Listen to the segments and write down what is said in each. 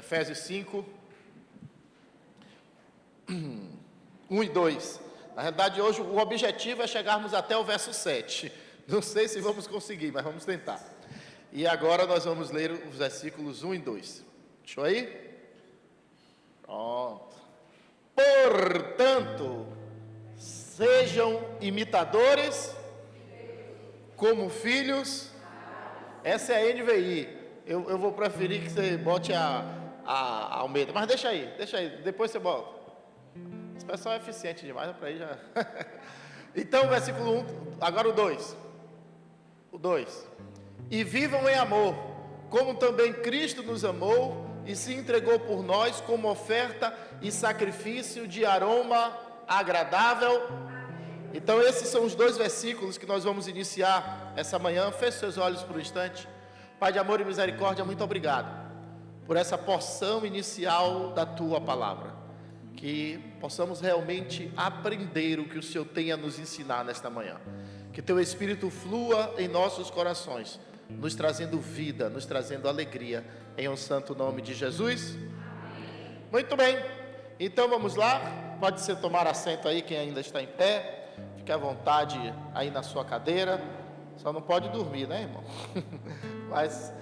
Efésios 5, 1 e 2. Na realidade, hoje o objetivo é chegarmos até o verso 7. Não sei se vamos conseguir, mas vamos tentar. E agora nós vamos ler os versículos 1 e 2. Deixa eu aí? Pronto. Portanto, sejam imitadores como filhos. Essa é a NVI. Eu vou preferir que você bote a Almeida. Mas deixa aí. Depois você bota. Esse pessoal é eficiente demais, para aí já. Então, versículo 1, agora o 2. O 2. E vivam em amor, como também Cristo nos amou e se entregou por nós como oferta e sacrifício de aroma agradável. Então, esses são os 2 versículos que nós vamos iniciar essa manhã. Feche seus olhos por um instante. Pai de amor e misericórdia, muito obrigado por essa porção inicial da Tua palavra. Que possamos realmente aprender o que o Senhor tem a nos ensinar nesta manhã. Que Teu Espírito flua em nossos corações, nos trazendo vida, nos trazendo alegria, em um santo nome de Jesus. Muito bem, então vamos lá. Pode ser tomar assento aí, quem ainda está em pé. Fique à vontade aí na sua cadeira. Só não pode dormir, né, irmão? Mas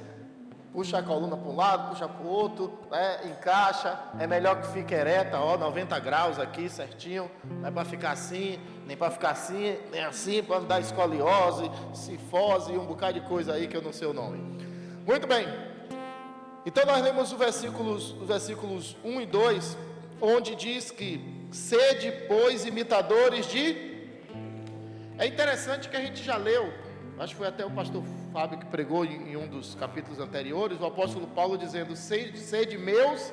puxa a coluna para um lado, puxa para o outro, né? Encaixa. É melhor que fique ereta, 90 graus aqui, certinho. Não é para ficar assim, nem para ficar assim, nem assim, para não dar escoliose, cifose e um bocado de coisa aí que eu não sei o nome. Muito bem. Então nós lemos os versículos 1 e 2, onde diz que sede, pois, imitadores de... É interessante que a gente já leu, acho que foi até o pastor Fábio que pregou em um dos capítulos anteriores, o apóstolo Paulo dizendo: sede meus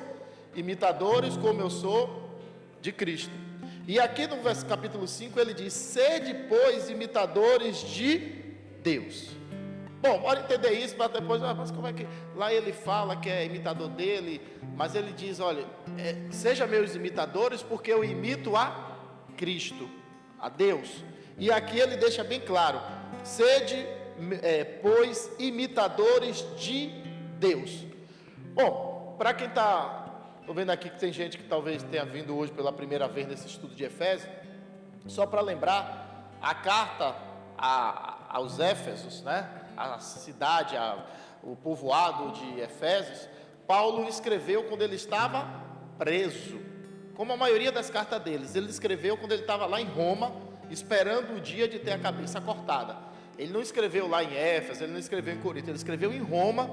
imitadores, como eu sou de Cristo. E aqui no capítulo 5 ele diz: sede, pois, imitadores de Deus. Bom, bora entender isso, mas depois, mas como é que... Lá ele fala que é imitador dele, mas ele diz, olha, seja meus imitadores, porque eu imito a Cristo, a Deus. E aqui ele deixa bem claro: sede, pois, imitadores de Deus. Bom, para quem está... Estou vendo aqui que tem gente que talvez tenha vindo hoje pela primeira vez nesse estudo de Efésios. Só para lembrar, a carta aos Éfesos, né? A cidade, o povoado de Efésios, Paulo escreveu quando ele estava preso. Como a maioria das cartas deles, ele escreveu quando ele estava lá em Roma, esperando o dia de ter a cabeça cortada. Ele não escreveu lá em Éfeso, ele não escreveu em Corinto, ele escreveu em Roma,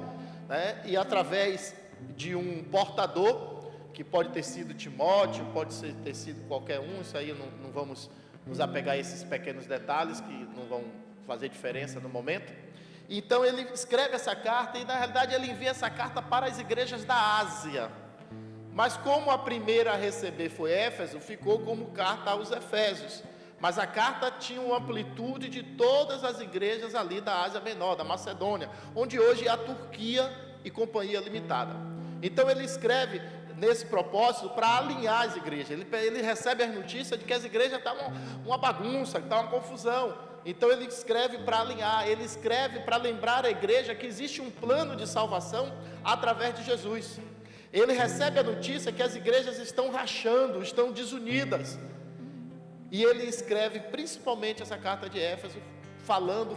né? E através de um portador, que pode ter sido Timóteo, pode ter sido qualquer um, isso aí não vamos nos apegar a esses pequenos detalhes que não vão fazer diferença no momento. Então ele escreve essa carta e na realidade ele envia essa carta para as igrejas da Ásia. Mas como a primeira a receber foi Éfeso, ficou como carta aos Efésios. Mas a carta tinha uma amplitude de todas as igrejas ali da Ásia Menor, da Macedônia, onde hoje é a Turquia e Companhia Limitada. Então ele escreve nesse propósito para alinhar as igrejas. Ele recebe as notícias de que as igrejas estavam uma bagunça, que estava uma confusão. Então ele escreve para alinhar, ele escreve para lembrar a igreja que existe um plano de salvação através de Jesus. Ele recebe a notícia que as igrejas estão rachando, estão desunidas. E ele escreve principalmente essa carta de Éfeso,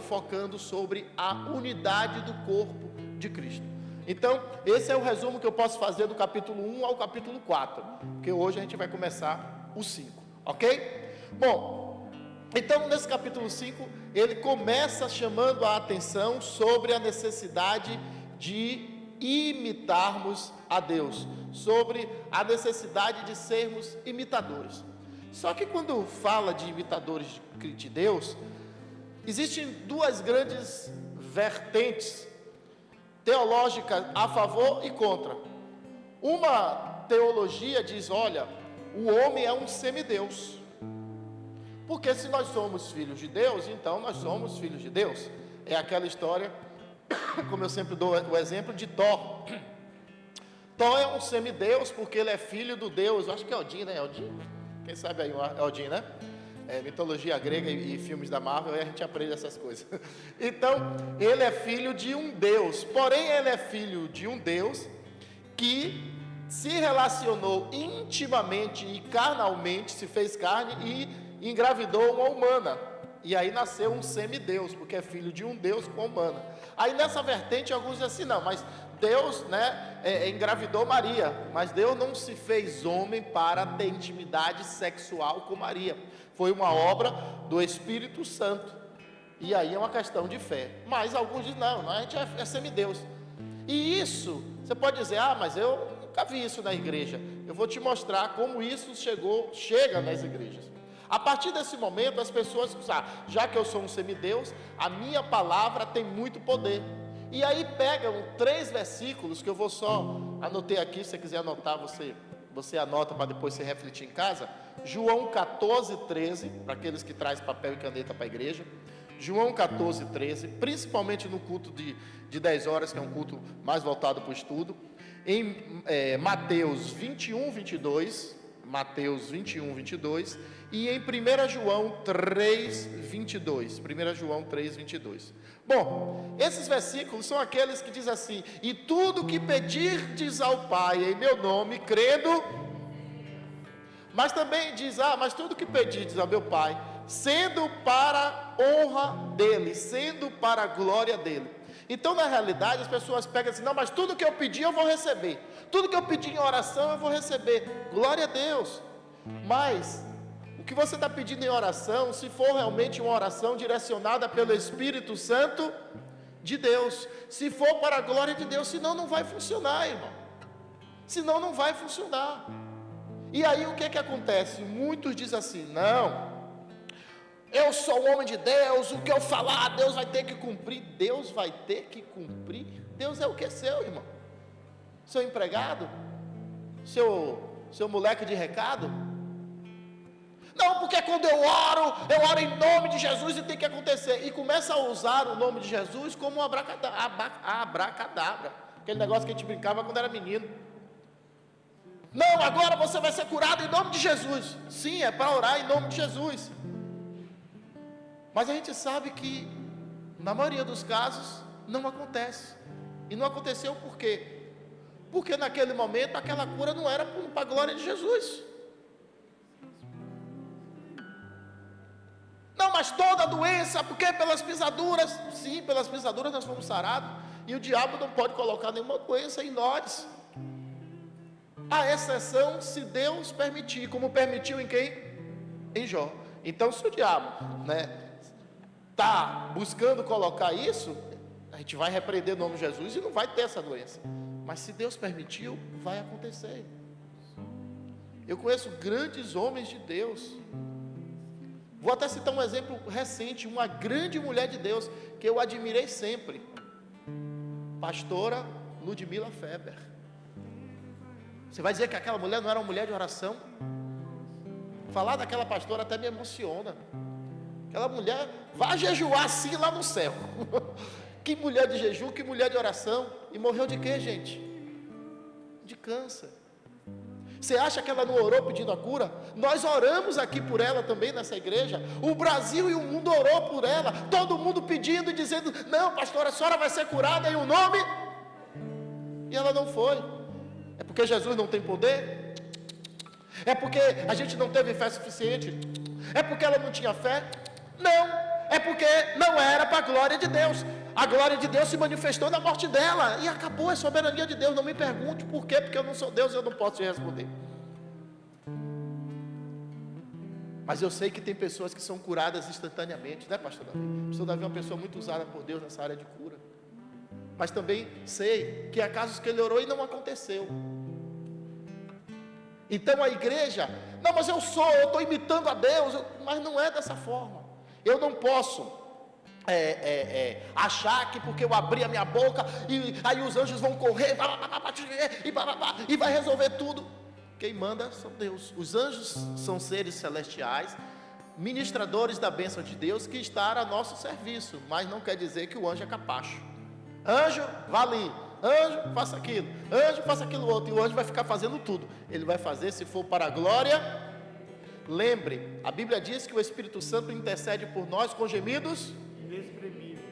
focando sobre a unidade do corpo de Cristo. Então, esse é o resumo que eu posso fazer do capítulo 1 ao capítulo 4, porque hoje a gente vai começar o 5, ok? Bom, então nesse capítulo 5, ele começa chamando a atenção sobre a necessidade de imitarmos a Deus, sobre a necessidade de sermos imitadores. Só que quando fala de imitadores de Deus, existem 2 grandes vertentes teológicas a favor e contra. Uma teologia diz, olha, o homem é um semideus, porque se nós somos filhos de Deus, então nós somos filhos de Deus. É aquela história, como eu sempre dou o exemplo de Thor. Thor é um semideus porque ele é filho do Deus, acho que é Odin, né? Odin? Quem sabe aí é Odin, né? Mitologia grega e filmes da Marvel, aí a gente aprende essas coisas. Então, ele é filho de um Deus, porém ele é filho de um Deus que se relacionou intimamente e carnalmente, se fez carne e engravidou uma humana. E aí nasceu um semideus, porque é filho de um Deus com humana. Aí nessa vertente alguns dizem assim, não, mas Deus, engravidou Maria, mas Deus não se fez homem para ter intimidade sexual com Maria. Foi uma obra do Espírito Santo. E aí é uma questão de fé. Mas alguns dizem, não, a gente é semideus. E isso, você pode dizer, mas eu nunca vi isso na igreja. Eu vou te mostrar como isso chega nas igrejas. A partir desse momento, as pessoas dizem, já que eu sou um semideus, a minha palavra tem muito poder. E aí pegam 3 versículos, que eu vou só, anotei aqui, se você quiser anotar, você anota para depois você refletir em casa. João 14:13, para aqueles que trazem papel e caneta para a igreja. João 14:13, principalmente no culto de 10 horas, que é um culto mais voltado para o estudo. Em Mateus 21:22, Mateus 21:22, e em 1 João 3:22, 1 João 3:22. Bom, esses versículos são aqueles que dizem assim, e tudo que pedirdes ao Pai em meu nome, crendo, mas também diz, mas tudo que pedirdes ao meu Pai, sendo para honra dele, sendo para a glória dele. Então, na realidade, as pessoas pegam assim, não, mas tudo que eu pedi eu vou receber, tudo que eu pedi em oração eu vou receber, glória a Deus. Mas o que você está pedindo em oração, se for realmente uma oração direcionada pelo Espírito Santo de Deus, se for para a glória de Deus, senão não vai funcionar, irmão, senão não vai funcionar. E aí o que acontece? Muitos dizem assim, não, eu sou um homem de Deus, o que eu falar, Deus vai ter que cumprir. Deus vai ter que cumprir? Deus é o que seu, irmão? Seu empregado? Seu moleque de recado? Não, porque quando eu oro em nome de Jesus e tem que acontecer. E começa a usar o nome de Jesus como um abracadabra. Aquele negócio que a gente brincava quando era menino. Não, agora você vai ser curado em nome de Jesus. Sim, é para orar em nome de Jesus. Mas a gente sabe que, na maioria dos casos, não acontece. E não aconteceu por quê? Porque naquele momento, aquela cura não era para a glória de Jesus. Não, mas toda doença, porque pelas pisaduras? Sim, pelas pisaduras nós fomos sarados. E o diabo não pode colocar nenhuma doença em nós. A exceção, se Deus permitir, como permitiu em quem? Em Jó. Então, se o diabo, está buscando colocar isso, a gente vai repreender o nome de Jesus e não vai ter essa doença. Mas se Deus permitiu, vai acontecer. Eu conheço grandes homens de Deus. Vou até citar um exemplo recente, uma grande mulher de Deus, que eu admirei sempre. Pastora Ludmila Feber. Você vai dizer que aquela mulher não era uma mulher de oração? Falar daquela pastora até me emociona. Aquela mulher vai jejuar assim lá no céu. Que mulher de jejum, que mulher de oração. E morreu de quê, gente? De câncer. Você acha que ela não orou pedindo a cura? Nós oramos aqui por ela também nessa igreja. O Brasil e o mundo orou por ela. Todo mundo pedindo e dizendo, não, pastora, a senhora vai ser curada em um nome. E ela não foi. É porque Jesus não tem poder? É porque a gente não teve fé suficiente? É porque ela não tinha fé? Não, é porque não era para a glória de Deus. A glória de Deus se manifestou na morte dela. E acabou, é soberania de Deus. Não me pergunte por quê, porque eu não sou Deus, eu não posso te responder. Mas eu sei que tem pessoas que são curadas instantaneamente, né, pastor Davi? O pastor Davi é uma pessoa muito usada por Deus nessa área de cura. Mas também sei que há casos que ele orou e não aconteceu. Então a igreja, não, mas eu estou imitando a Deus, mas não é dessa forma. Eu não posso achar que porque eu abri a minha boca, e aí os anjos vão correr, e vai resolver tudo. Quem manda são Deus. Os anjos são seres celestiais, ministradores da bênção de Deus, que estão a nosso serviço, mas não quer dizer que o anjo é capacho. Anjo, vá ali. Anjo, faça aquilo. Anjo, faça aquilo outro. E o anjo vai ficar fazendo tudo. Ele vai fazer se for para a glória. Lembre, a Bíblia diz que o Espírito Santo intercede por nós com gemidos inexprimíveis.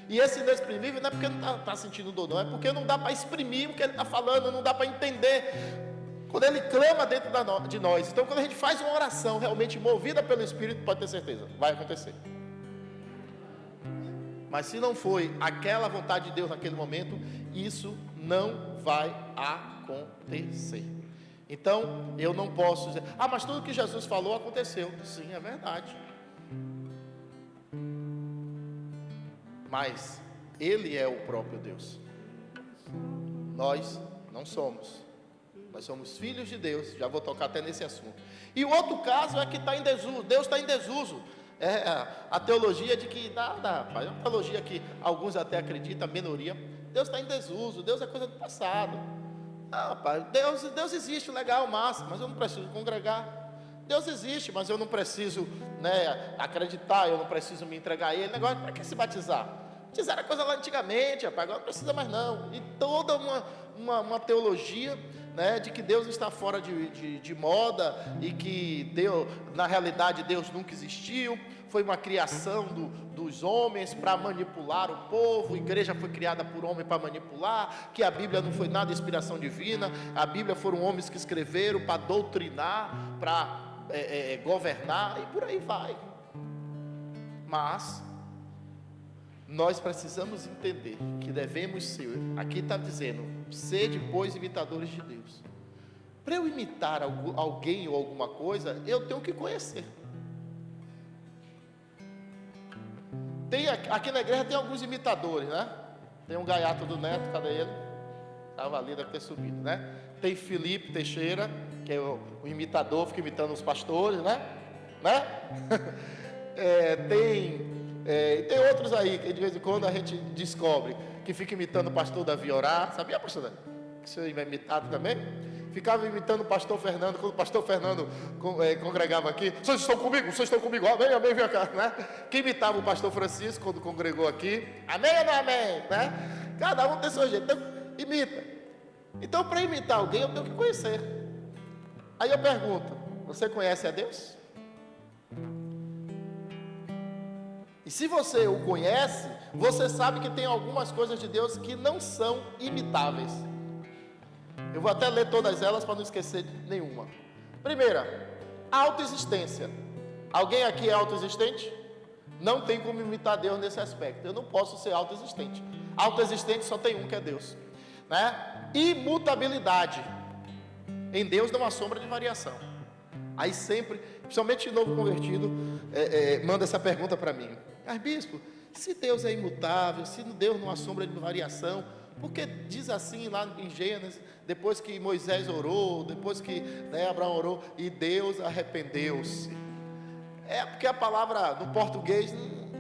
E esse inexprimível não é porque não está sentindo dor, não. É porque não dá para exprimir o que ele está falando. Não dá para entender. Quando Ele clama dentro de nós. Então, quando a gente faz uma oração realmente movida pelo Espírito, pode ter certeza, vai acontecer. Mas se não foi aquela vontade de Deus naquele momento, isso não vai acontecer. Então, eu não posso dizer, mas tudo que Jesus falou aconteceu. Sim, é verdade. Mas Ele é o próprio Deus. Nós não somos. Nós somos filhos de Deus. Já vou tocar até nesse assunto. E o outro caso é que está em desuso. Deus está em desuso. A teologia de que é uma teologia que alguns até acreditam, a minoria. Deus está em desuso. Deus é coisa do passado. Pai, Deus existe, legal, massa, mas eu não preciso congregar. Deus existe, mas eu não preciso, acreditar, eu não preciso me entregar a Ele. Negócio, para que se batizar? Batizar era coisa lá antigamente, rapaz, agora não precisa mais não. E toda uma teologia, de que Deus está fora de moda e que Deus, na realidade, Deus nunca existiu. Foi uma criação dos homens para manipular o povo. A igreja foi criada por homem para manipular. Que a Bíblia não foi nada inspiração divina. A Bíblia foram homens que escreveram para doutrinar, para governar, e por aí vai. Mas nós precisamos entender que devemos ser, aqui está dizendo, sede, pois, imitadores de Deus. Para eu imitar alguém ou alguma coisa, eu tenho que conhecer. Aqui na igreja tem alguns imitadores, né? Tem um gaiato do Neto, cadê ele? Estava ali, deve ter subido, né? Tem Felipe Teixeira, que é o imitador, fica imitando os pastores, né? Tem outros aí, que de vez em quando a gente descobre, que fica imitando o pastor Davi orar. Sabia, pastor Davi? Que o senhor é imitado também? Ficava imitando o pastor Fernando, quando o pastor Fernando congregava aqui. Vocês estão comigo, amém, amém, vem cá, né? Que imitava o pastor Francisco quando congregou aqui, amém ou não amém, né? Cada um tem seu jeito, então imita. Então, para imitar alguém, eu tenho que conhecer. Aí eu pergunto, você conhece a Deus? E se você o conhece, você sabe que tem algumas coisas de Deus que não são imitáveis. Eu vou até ler todas elas para não esquecer de nenhuma. Primeira, autoexistência. Alguém aqui é autoexistente? Não tem como imitar Deus nesse aspecto. Eu não posso ser autoexistente. Autoexistente só tem um, que é Deus, né? Imutabilidade. Em Deus não há sombra de variação. Aí sempre, principalmente novo convertido, manda essa pergunta para mim. Mas bispo, se Deus é imutável, se Deus não há sombra de variação, porque diz assim lá em Gênesis, depois que Moisés orou, depois que Abraão orou, e Deus arrependeu-se. É porque a palavra no português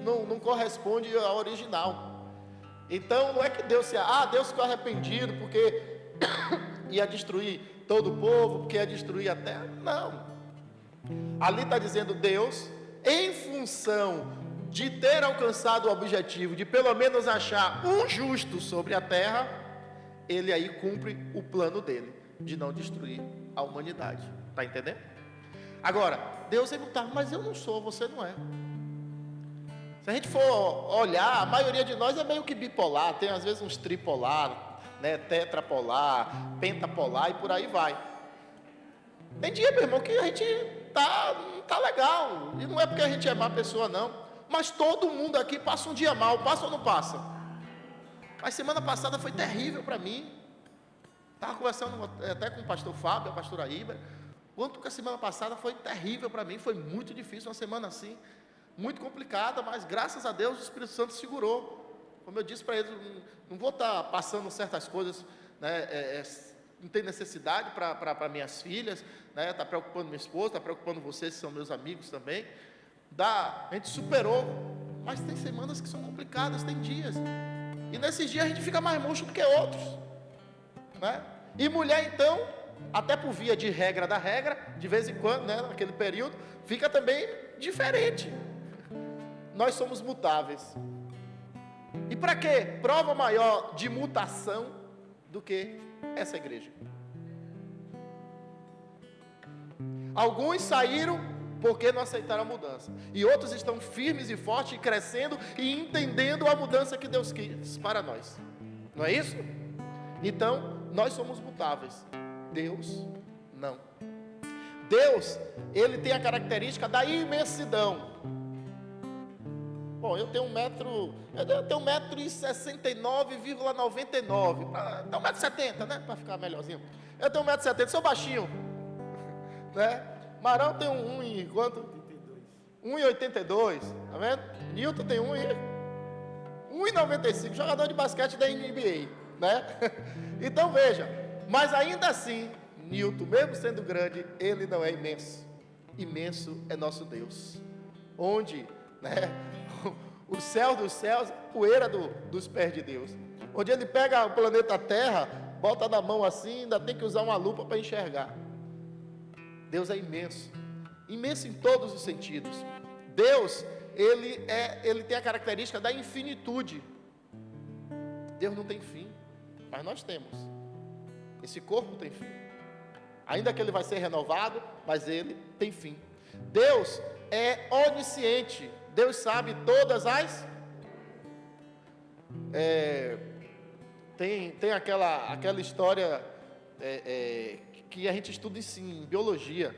não corresponde ao original. Então não é que Deus Deus ficou arrependido porque ia destruir todo o povo, porque ia destruir a terra. Não. Ali está dizendo Deus, em função de ter alcançado o objetivo de pelo menos achar um justo sobre a terra, Ele aí cumpre o plano dele, de não destruir a humanidade. Está entendendo? Agora, Deus é imutável, mas eu não sou, você não é. Se a gente for olhar, a maioria de nós é meio que bipolar, tem às vezes uns tripolar, tetrapolar, pentapolar e por aí vai. Tem dia, meu irmão, que a gente tá legal, e não é porque a gente é má pessoa não, mas todo mundo aqui passa um dia mal, passa ou não passa? Mas semana passada foi terrível para mim. Estava conversando até com o pastor Fábio, a pastora Ibra, quanto que a semana passada foi terrível para mim, foi muito difícil, uma semana assim, muito complicada, mas graças a Deus o Espírito Santo segurou. Como eu disse para eles, não vou estar passando certas coisas, não tem necessidade para minhas filhas, está preocupando minha esposa, está preocupando vocês que são meus amigos também. A gente superou, mas tem semanas que são complicadas, tem dias, e nesses dias a gente fica mais murcho do que outros, né? E mulher então, até por via de regra da regra, de vez em quando, naquele período, fica também diferente. Nós somos mutáveis. E para quê? Prova maior de mutação do que essa igreja. Alguns saíram porque não aceitaram a mudança, e outros estão firmes e fortes, e crescendo e entendendo a mudança que Deus quis para nós. Não é isso? Então, nós somos mutáveis, Deus Não. Deus, ele tem a característica da imensidão. Bom, eu tenho 1,69,99 m. Então 1,70 m, né? Para ficar melhorzinho. Eu tenho 1,70 m, sou baixinho. Né? Marão tem e quanto? 1,82. Tá vendo? Newton tem 1,95. Jogador de basquete da NBA. Né? Então veja. Mas ainda assim, Newton, mesmo sendo grande, ele não é imenso. Imenso é nosso Deus. Onde, né? O céu dos céus, poeira dos pés de Deus. Onde ele pega o planeta Terra, bota na mão assim, ainda tem que usar uma lupa para enxergar. Deus é imenso. Imenso em todos os sentidos. Deus, ele tem a característica da infinitude. Deus não tem fim, mas nós temos. Esse corpo tem fim. Ainda que ele vai ser renovado, mas ele tem fim. Deus é onisciente. Deus sabe todas as... Tem aquela história que a gente estuda em biologia.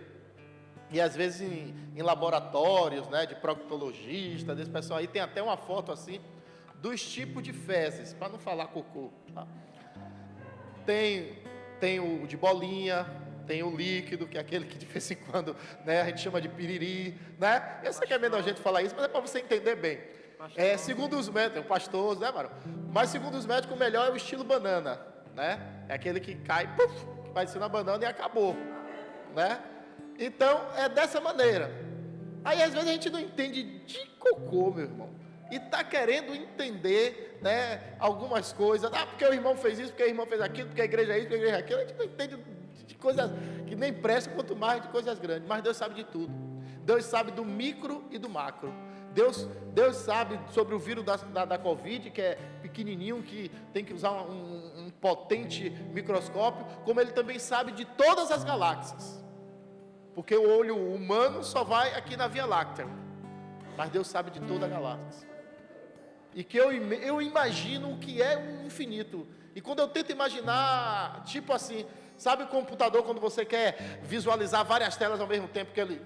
E às vezes em laboratórios, né, de proctologista, desse pessoal aí, tem até uma foto assim, dos tipos de fezes, para não falar cocô. Tá? Tem o de bolinha, tem o líquido, que é aquele que de vez em quando, né, a gente chama de piriri, né? Eu sei que é menos a gente falar isso, mas é para você entender bem. Segundo os médicos, pastoso, né, mano? Mas segundo os médicos, o melhor é o estilo banana, né? É aquele que cai, puf, vai ser na banana e acabou, né? Então, é dessa maneira. Aí, às vezes, a gente não entende de cocô, meu irmão. E está querendo entender, né, algumas coisas. Ah, porque o irmão fez isso, porque o irmão fez aquilo, porque a igreja é isso, porque a igreja é aquilo. A gente não entende de coisas que nem prestam, quanto mais de coisas grandes. Mas Deus sabe de tudo. Deus sabe do micro e do macro. Deus sabe sobre o vírus da Covid, que é pequenininho, que tem que usar um potente microscópio, como Ele também sabe de todas as galáxias. Porque o olho humano só vai aqui na Via Láctea. Mas Deus sabe de toda a galáxia. E que eu imagino o que é um infinito. E quando eu tento imaginar, tipo assim, sabe o computador quando você quer visualizar várias telas ao mesmo tempo que ele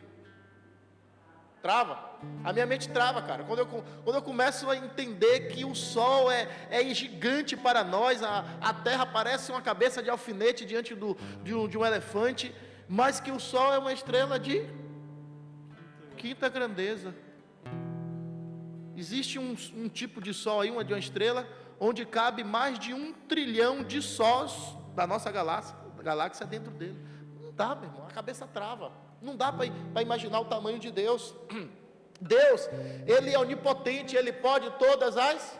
trava? A minha mente trava, cara. Quando eu começo a entender que o Sol é gigante para nós, a Terra parece uma cabeça de alfinete diante de um elefante, mas que o Sol é uma estrela de quinta grandeza. Existe um tipo de Sol aí, de uma estrela, onde cabe mais de 1 trilhão de sóis da nossa galáxia dentro dele. Não dá, meu irmão, a cabeça trava. Não dá para imaginar o tamanho de Deus. Deus, Ele é onipotente, Ele pode todas as...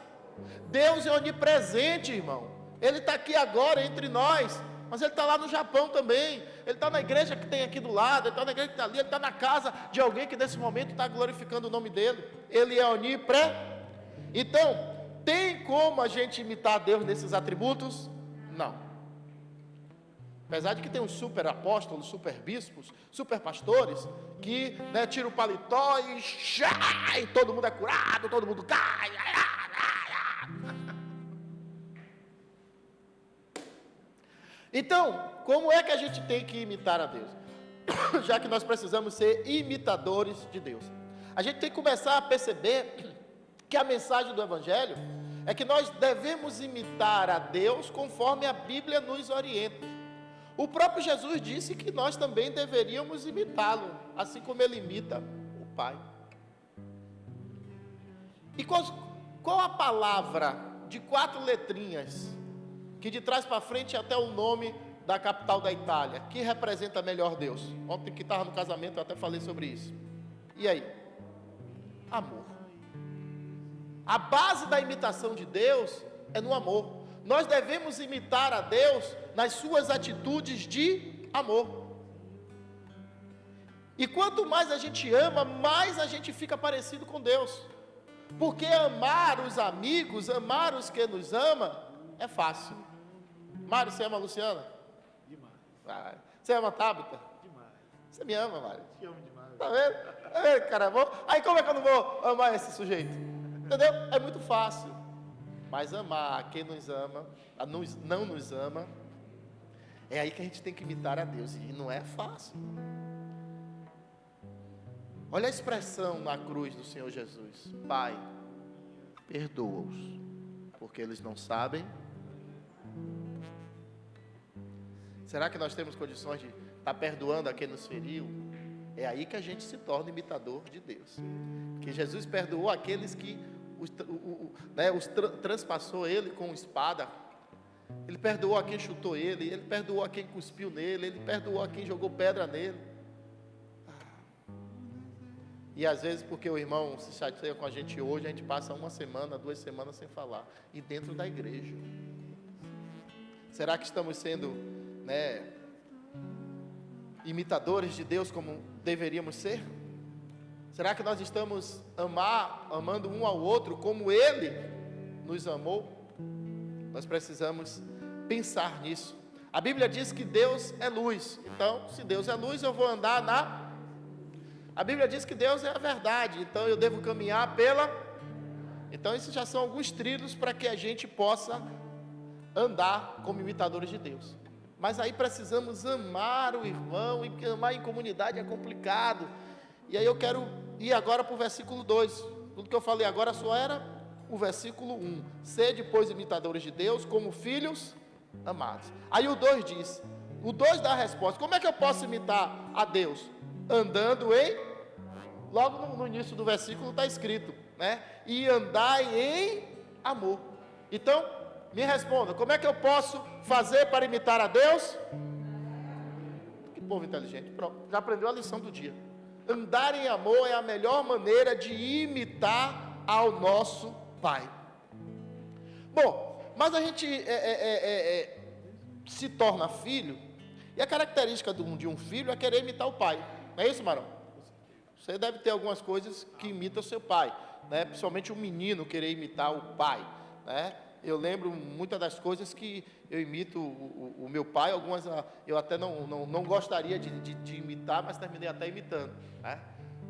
Deus é onipresente, irmão. Ele está aqui agora entre nós, mas Ele está lá no Japão também. Ele está na igreja que tem aqui do lado, Ele está na igreja que está ali, Ele está na casa de alguém que nesse momento está glorificando o nome dEle. Ele é onipresente. Então, tem como a gente imitar Deus nesses atributos? Não. Apesar de que tem uns super apóstolos, super bispos, super pastores, que, né, tiram o paletó e todo mundo é curado, todo mundo cai. Então, como é que a gente tem que imitar a Deus? Já que nós precisamos ser imitadores de Deus. A gente tem que começar a perceber que a mensagem do Evangelho é que nós devemos imitar a Deus conforme a Bíblia nos orienta. O próprio Jesus disse que nós também deveríamos imitá-lo, assim como Ele imita o Pai. E qual a palavra de 4 letrinhas, que de trás para frente até o nome da capital da Itália, que representa melhor Deus? Ontem que estava no casamento eu até falei sobre isso. E aí? Amor. A base da imitação de Deus é no amor. Nós devemos imitar a Deus nas suas atitudes de amor. E quanto mais a gente ama, mais a gente fica parecido com Deus. Porque amar os amigos, amar os que nos amam, é fácil. Mário, você ama a Luciana? Demais. Você ama a Tabita? Demais. Você me ama, Mário? Te amo demais. Tá vendo? Tá vendo, cara? Aí como é que eu não vou amar esse sujeito? Entendeu? É muito fácil. Mas amar quem nos ama, não nos ama, É aí que a gente tem que imitar a Deus, e não é fácil. Olha a expressão na cruz do Senhor Jesus: Pai, perdoa-os, porque eles não sabem. Será que nós temos condições de estar perdoando a quem nos feriu? É aí que a gente se torna imitador de Deus. Porque Jesus perdoou aqueles que transpassou ele com espada. Ele perdoou a quem chutou ele perdoou a quem cuspiu nele, ele perdoou a quem jogou pedra nele. E às vezes, porque o irmão se chateia com a gente hoje, a gente passa 1 semana, 2 semanas sem falar. E dentro da igreja. Será que estamos sendo, imitadores de Deus como deveríamos ser? Será que nós estamos amando um ao outro como Ele nos amou? Nós precisamos pensar nisso. A Bíblia diz que Deus é luz. Então, se Deus é luz, eu vou andar A Bíblia diz que Deus é a verdade. Então, eu devo caminhar Então, esses já são alguns trilhos para que a gente possa andar como imitadores de Deus. Mas aí precisamos amar o irmão, e amar em comunidade é complicado. E aí eu quero ir agora para o versículo 2. Tudo que eu falei agora só era o versículo 1. Sede, pois, imitadores de Deus, como filhos amados. Aí o 2 diz, o 2 dá a resposta: como é que eu posso imitar a Deus? Andando logo no início do versículo está escrito, e andai em amor. Então, me responda, como é que eu posso fazer para imitar a Deus? Que povo inteligente. Pronto, já aprendeu a lição do dia. Andar em amor é a melhor maneira de imitar ao nosso Pai. Bom, mas a gente se torna filho, e a característica de um filho é querer imitar o pai. Não é isso, Marão? Você deve ter algumas coisas que imitam o seu pai, principalmente o menino querer imitar o pai, Eu lembro muitas das coisas que eu imito o meu pai, algumas eu até não gostaria de imitar, mas terminei até imitando.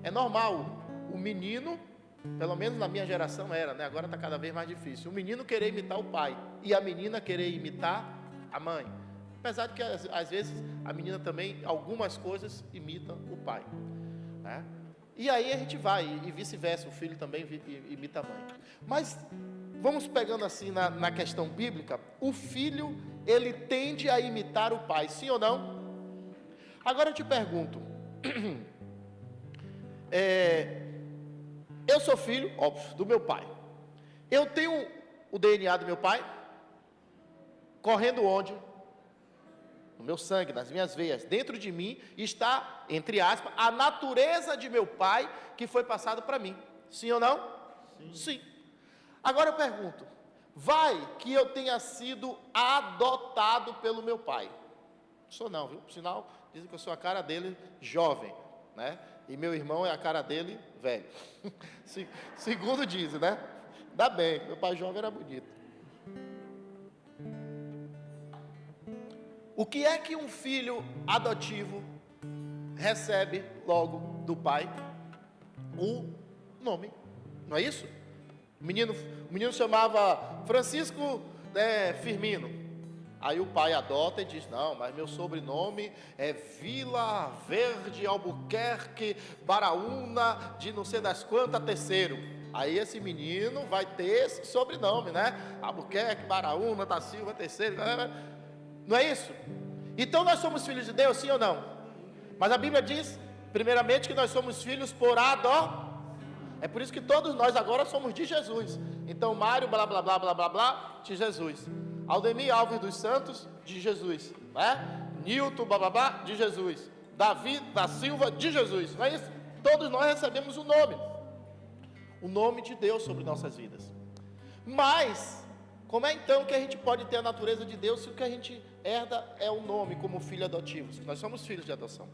É normal o menino, pelo menos na minha geração era, agora está cada vez mais difícil, o menino querer imitar o pai e a menina querer imitar a mãe. Apesar de que às vezes a menina também, algumas coisas, imita o pai. E aí a gente vai, e vice-versa, o filho também imita a mãe. Mas vamos pegando assim na questão bíblica, o filho, ele tende a imitar o pai, sim ou não? Agora eu te pergunto, eu sou filho, óbvio, do meu pai. Eu tenho o DNA do meu pai, correndo onde? No meu sangue, nas minhas veias, dentro de mim está, entre aspas, a natureza de meu pai que foi passada para mim, sim ou não? Sim. Agora eu pergunto, vai que eu tenha sido adotado pelo meu pai? Não sou não, viu? Por sinal, dizem que eu sou a cara dele jovem, E meu irmão é a cara dele velho. Segundo dizem, Ainda bem, meu pai jovem era bonito. O que é que um filho adotivo recebe logo do pai? O nome, não é isso? O menino chamava Francisco Firmino. Aí o pai adota e diz: não, mas meu sobrenome é Vila Verde Albuquerque Baraúna de não sei das quantas terceiro. Aí esse menino vai ter esse sobrenome, Albuquerque Baraúna da Silva terceiro. Não é isso? Então nós somos filhos de Deus, sim ou não? Mas a Bíblia diz, primeiramente, que nós somos filhos por adoção. É por isso que todos nós agora somos de Jesus. Então Mário, blá blá blá blá blá blá, de Jesus. Aldemir Alves dos Santos, de Jesus. Nilton, blá blá blá, de Jesus. Davi da Silva, de Jesus. Não é isso? Todos nós recebemos o nome de Deus sobre nossas vidas. Mas como é então que a gente pode ter a natureza de Deus se o que a gente herda é o nome como filho adotivo? Nós somos filhos de adoção.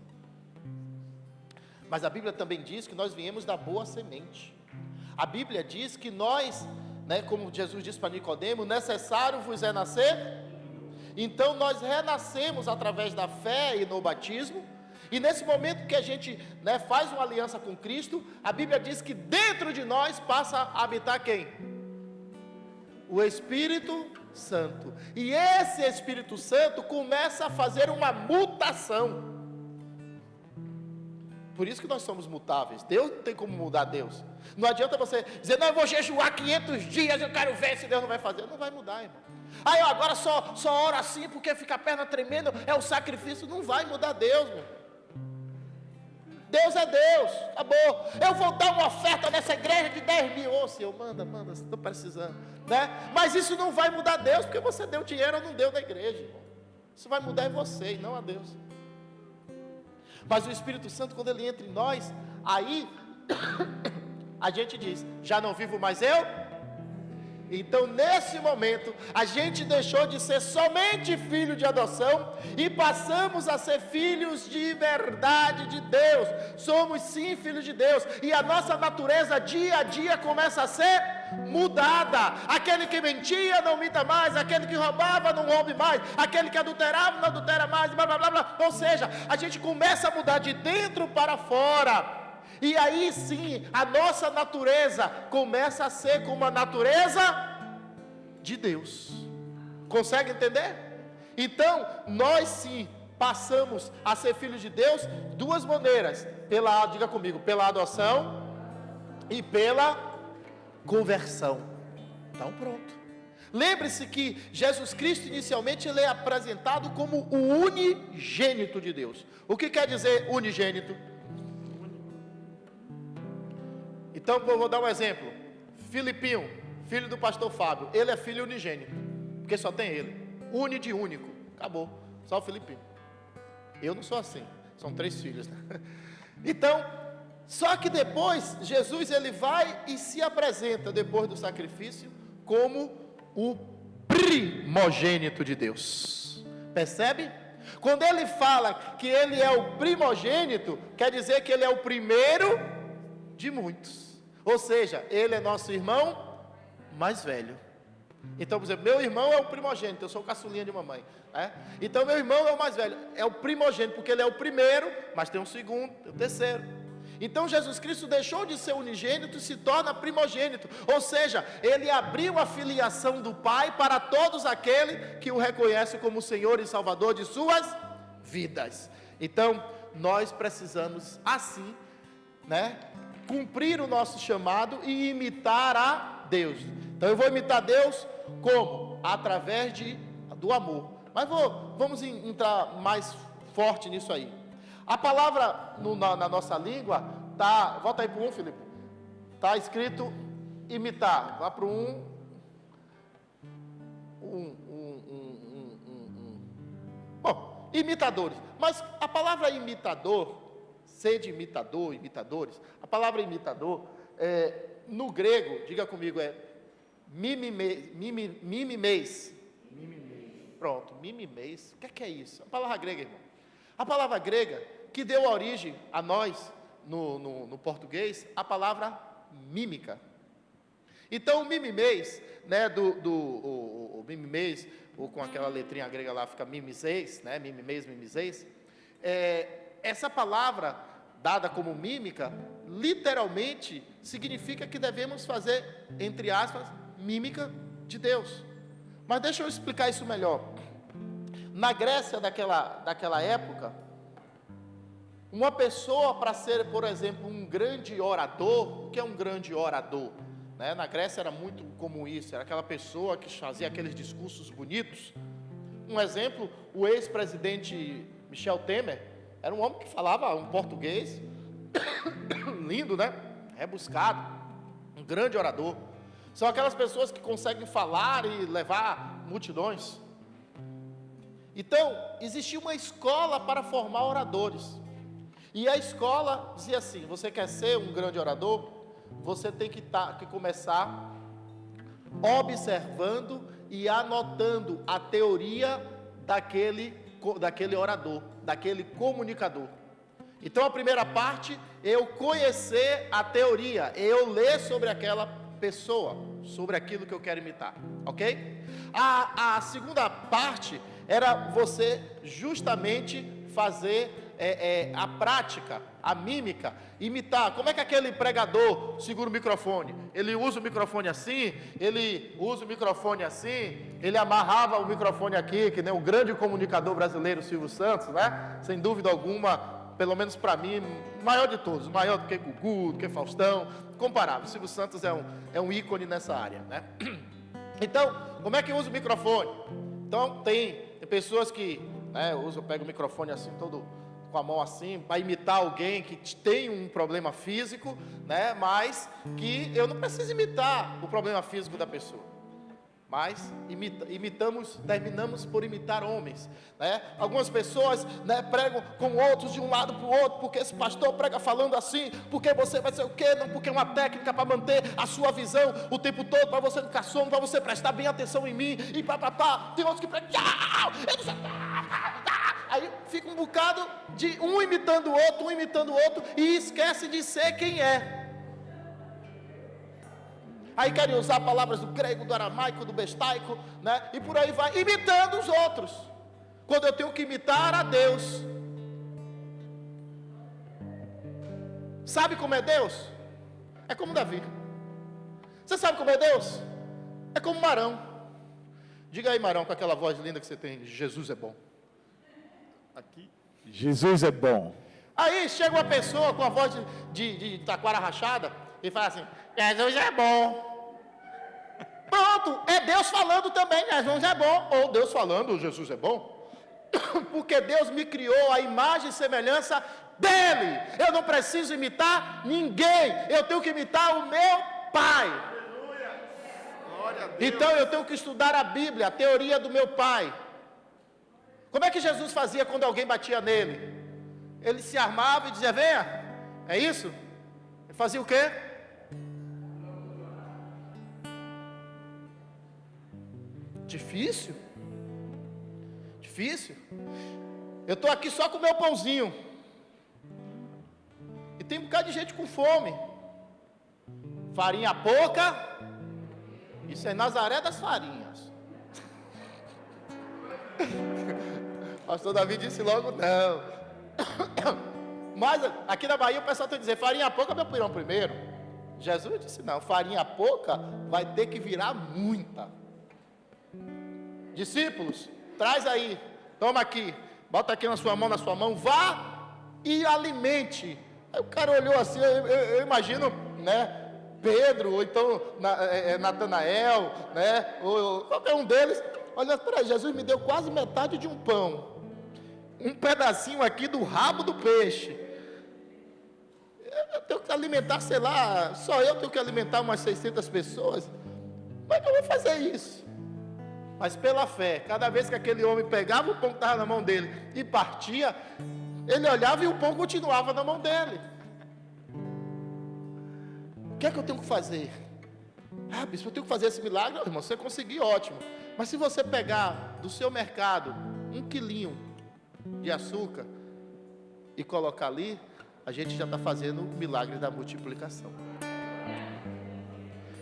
Mas a Bíblia também diz que nós viemos da boa semente. A Bíblia diz que nós, como Jesus disse para Nicodemo, necessário vos é nascer. Então nós renascemos através da fé e no batismo. E nesse momento que a gente faz uma aliança com Cristo, a Bíblia diz que dentro de nós passa a habitar quem? O Espírito Santo. E esse Espírito Santo começa a fazer uma mutação. Por isso que nós somos mutáveis. Deus não tem como mudar Deus. Não adianta você dizer, não, eu vou jejuar 500 dias, eu quero ver se Deus não vai fazer. Não vai mudar, irmão. Aí agora só oro assim porque fica a perna tremendo, é o sacrifício. Não vai mudar Deus, meu. Deus é Deus, acabou. Eu vou dar uma oferta nessa igreja de 10 mil. Ô Senhor, manda, estou precisando, né? Mas isso não vai mudar Deus, porque você deu dinheiro ou não deu da igreja, irmão. Isso vai mudar em você e não a Deus. Mas o Espírito Santo, quando ele entra em nós, aí a gente diz, já não vivo mais eu? Então nesse momento, a gente deixou de ser somente filho de adoção e passamos a ser filhos de verdade de Deus. Somos sim filhos de Deus, e a nossa natureza dia a dia começa a ser mudada. Aquele que mentia não minta mais, aquele que roubava não roube mais, aquele que adulterava não adultera mais, blá blá blá blá. Ou seja, a gente começa a mudar de dentro para fora. E aí sim, a nossa natureza começa a ser como a natureza de Deus. Consegue entender? Então, nós sim passamos a ser filhos de Deus duas maneiras. Diga comigo, pela adoção e pela conversão. Então pronto. Lembre-se que Jesus Cristo inicialmente ele é apresentado como o unigênito de Deus. O que quer dizer unigênito? Então eu vou dar um exemplo. Filipinho, filho do pastor Fábio, ele é filho unigênito, porque só tem ele. Uni de único, acabou, só o Filipinho. Eu não sou assim, são 3 filhos, né? Então, só que depois Jesus ele vai e se apresenta depois do sacrifício como o primogênito de Deus. Percebe? Quando ele fala que ele é o primogênito, quer dizer que ele é o primeiro de muitos. Ou seja, ele é nosso irmão mais velho. Então, por exemplo, meu irmão é o primogênito, eu sou caçulinha de mamãe, né? Então meu irmão é o mais velho, é o primogênito, porque ele é o primeiro, mas tem um segundo, tem um terceiro. Então Jesus Cristo deixou de ser unigênito e se torna primogênito. Ou seja, ele abriu a filiação do Pai para todos aqueles que o reconhecem como Senhor e Salvador de suas vidas. Então, nós precisamos assim, né, cumprir o nosso chamado e imitar a Deus. Então eu vou imitar Deus como? Através do amor. Mas vamos entrar mais forte nisso aí. A palavra na nossa língua tá, volta aí para o 1, Filipe. Está escrito imitar. Vá para o 1. Bom, imitadores. Mas a palavra imitador, sede imitador, imitadores. A palavra imitador, no grego, diga comigo, é mimimeis. Pronto, mimimeis. O que é isso? A palavra grega, irmão. A palavra grega que deu origem a nós no português, a palavra mímica. Então o mimimês, né, o mimimês, ou com aquela letrinha grega lá fica mimiseis, né, mimimeis, essa palavra dada como mímica, literalmente significa que devemos fazer, entre aspas, mímica de Deus. Mas deixa eu explicar isso melhor. Na Grécia daquela época, uma pessoa para ser, por exemplo, um grande orador, o que é um grande orador? Né? Na Grécia era muito comum isso, era aquela pessoa que fazia aqueles discursos bonitos. Um exemplo, o ex-presidente Michel Temer, era um homem que falava um português lindo, né? Rebuscado, um grande orador. São aquelas pessoas que conseguem falar e levar multidões. Então, existia uma escola para formar oradores. E a escola dizia assim: você quer ser um grande orador? Você tem que começar observando e anotando a teoria daquele orador, daquele comunicador. Então a primeira parte, eu conhecer a teoria, eu ler sobre aquela pessoa, sobre aquilo que eu quero imitar, ok? A segunda parte era você justamente fazer a prática, a mímica, imitar. Como é que aquele pregador segura o microfone? Ele usa o microfone assim, ele usa o microfone assim, ele amarrava o microfone aqui, que nem o grande comunicador brasileiro Silvio Santos, né? Sem dúvida alguma, pelo menos para mim, maior de todos, maior do que Gugu, do que Faustão, comparável. Silvio Santos é um ícone nessa área, né? Então, como é que usa o microfone? Então, tem pessoas que, né, pega o microfone assim, todo com a mão assim, para imitar alguém que tem um problema físico, né, mas que eu não preciso imitar o problema físico da pessoa. Mas terminamos por imitar homens, né? Algumas pessoas, né, pregam com outros de um lado para o outro, porque esse pastor prega falando assim, porque você vai ser o quê? Não, porque é uma técnica para manter a sua visão o tempo todo, para você não ficar sono, para você prestar bem atenção em mim, e papapá. Tem outros que pregam, aí fica um bocado de um imitando o outro, e esquece de ser quem é. Aí querem usar palavras do grego, do aramaico, do bestaico, né? E por aí vai, imitando os outros. Quando eu tenho que imitar a Deus. Sabe como é Deus? É como Davi. Você sabe como é Deus? É como Marão. Diga aí, Marão, com aquela voz linda que você tem, Jesus é bom. Aqui. Jesus é bom. Aí chega uma pessoa com a voz de taquara rachada e fala assim, Jesus é bom. Pronto, é Deus falando também, Jesus é bom. Ou Deus falando, Jesus é bom. Porque Deus me criou a imagem e semelhança dele. Eu não preciso imitar ninguém. Eu tenho que imitar o meu Pai. Então eu tenho que estudar a Bíblia, a teoria do meu Pai. Como é que Jesus fazia quando alguém batia nele? Ele se armava e dizia, venha. É isso? Ele fazia o quê? Difícil? Difícil? Eu estou aqui só com o meu pãozinho. E tem um bocado de gente com fome. Farinha pouca. Isso é Nazaré das farinhas. Pastor Davi disse logo não. Mas aqui na Bahia o pessoal tem que dizer, farinha pouca, meu pirão primeiro. Jesus disse não, farinha pouca vai ter que virar muita. Discípulos, traz aí, toma aqui, bota aqui na sua mão, vá e alimente. Aí o cara olhou assim, eu imagino, né, Pedro, ou então Natanael, né, ou qualquer um deles, olha, peraí, Jesus me deu quase metade de um pão, um pedacinho aqui do rabo do peixe, eu tenho que alimentar, sei lá, só eu tenho que alimentar umas 600 pessoas, como é que eu vou fazer isso? Mas pela fé, cada vez que aquele homem pegava o pão que estava na mão dele e partia, ele olhava e o pão continuava na mão dele. O que é que eu tenho que fazer? Ah, bispo, eu tenho que fazer esse milagre. Não, irmão, se você conseguir, ótimo. Mas se você pegar do seu mercado 1 quilinho de açúcar e colocar ali, a gente já está fazendo o milagre da multiplicação.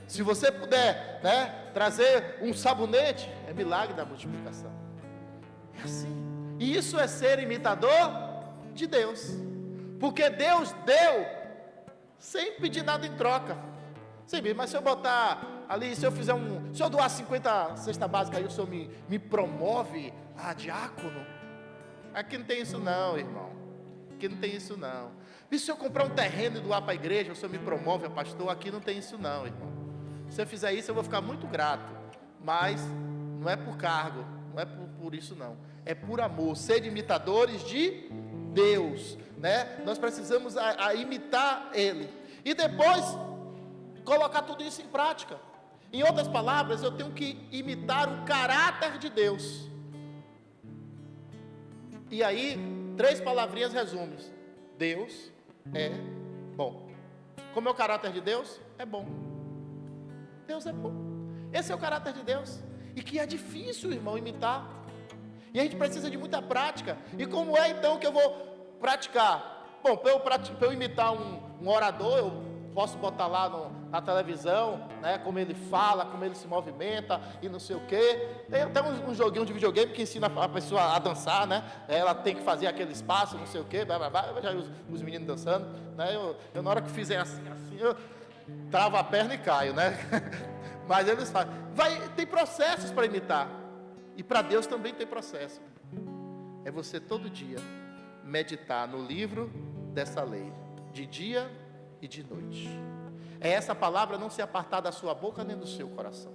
Se você puder, né, trazer um sabonete, é milagre da multiplicação. É assim. E isso é ser imitador de Deus. Porque Deus deu sem pedir nada em troca. Sim, mas se eu botar ali, se eu doar 50 cesta básica aí, o senhor me promove a diácono? Aqui não tem isso não, irmão. Aqui não tem isso não. E se eu comprar um terreno e doar para a igreja, o senhor me promove a pastor? Aqui não tem isso não, irmão. Se eu fizer isso, eu vou ficar muito grato. Mas não é por cargo, não é por isso não. É por amor, ser imitadores de Deus, né? Nós precisamos imitar Ele. E depois, colocar tudo isso em prática. Em outras palavras, eu tenho que imitar o caráter de Deus. E aí, 3 palavrinhas resumem. Deus é bom. Como é o caráter de Deus? É bom. Deus é bom. Esse é o caráter de Deus. E que é difícil, irmão, imitar. E a gente precisa de muita prática. E como é então que eu vou praticar? Bom, para eu imitar um orador, eu posso botar lá na televisão, né, como ele fala, como ele se movimenta e não sei o quê. Tem até um joguinho de videogame que ensina a pessoa a dançar, né? Ela tem que fazer aqueles passos, não sei o quê, já os meninos dançando, né? Eu na hora que fizer assim, eu travo a perna e caio, né? Mas eles fazem. Tem processos para imitar. E para Deus também tem processo. É você todo dia meditar no livro dessa lei, de dia e de noite. É essa palavra não se apartar da sua boca nem do seu coração.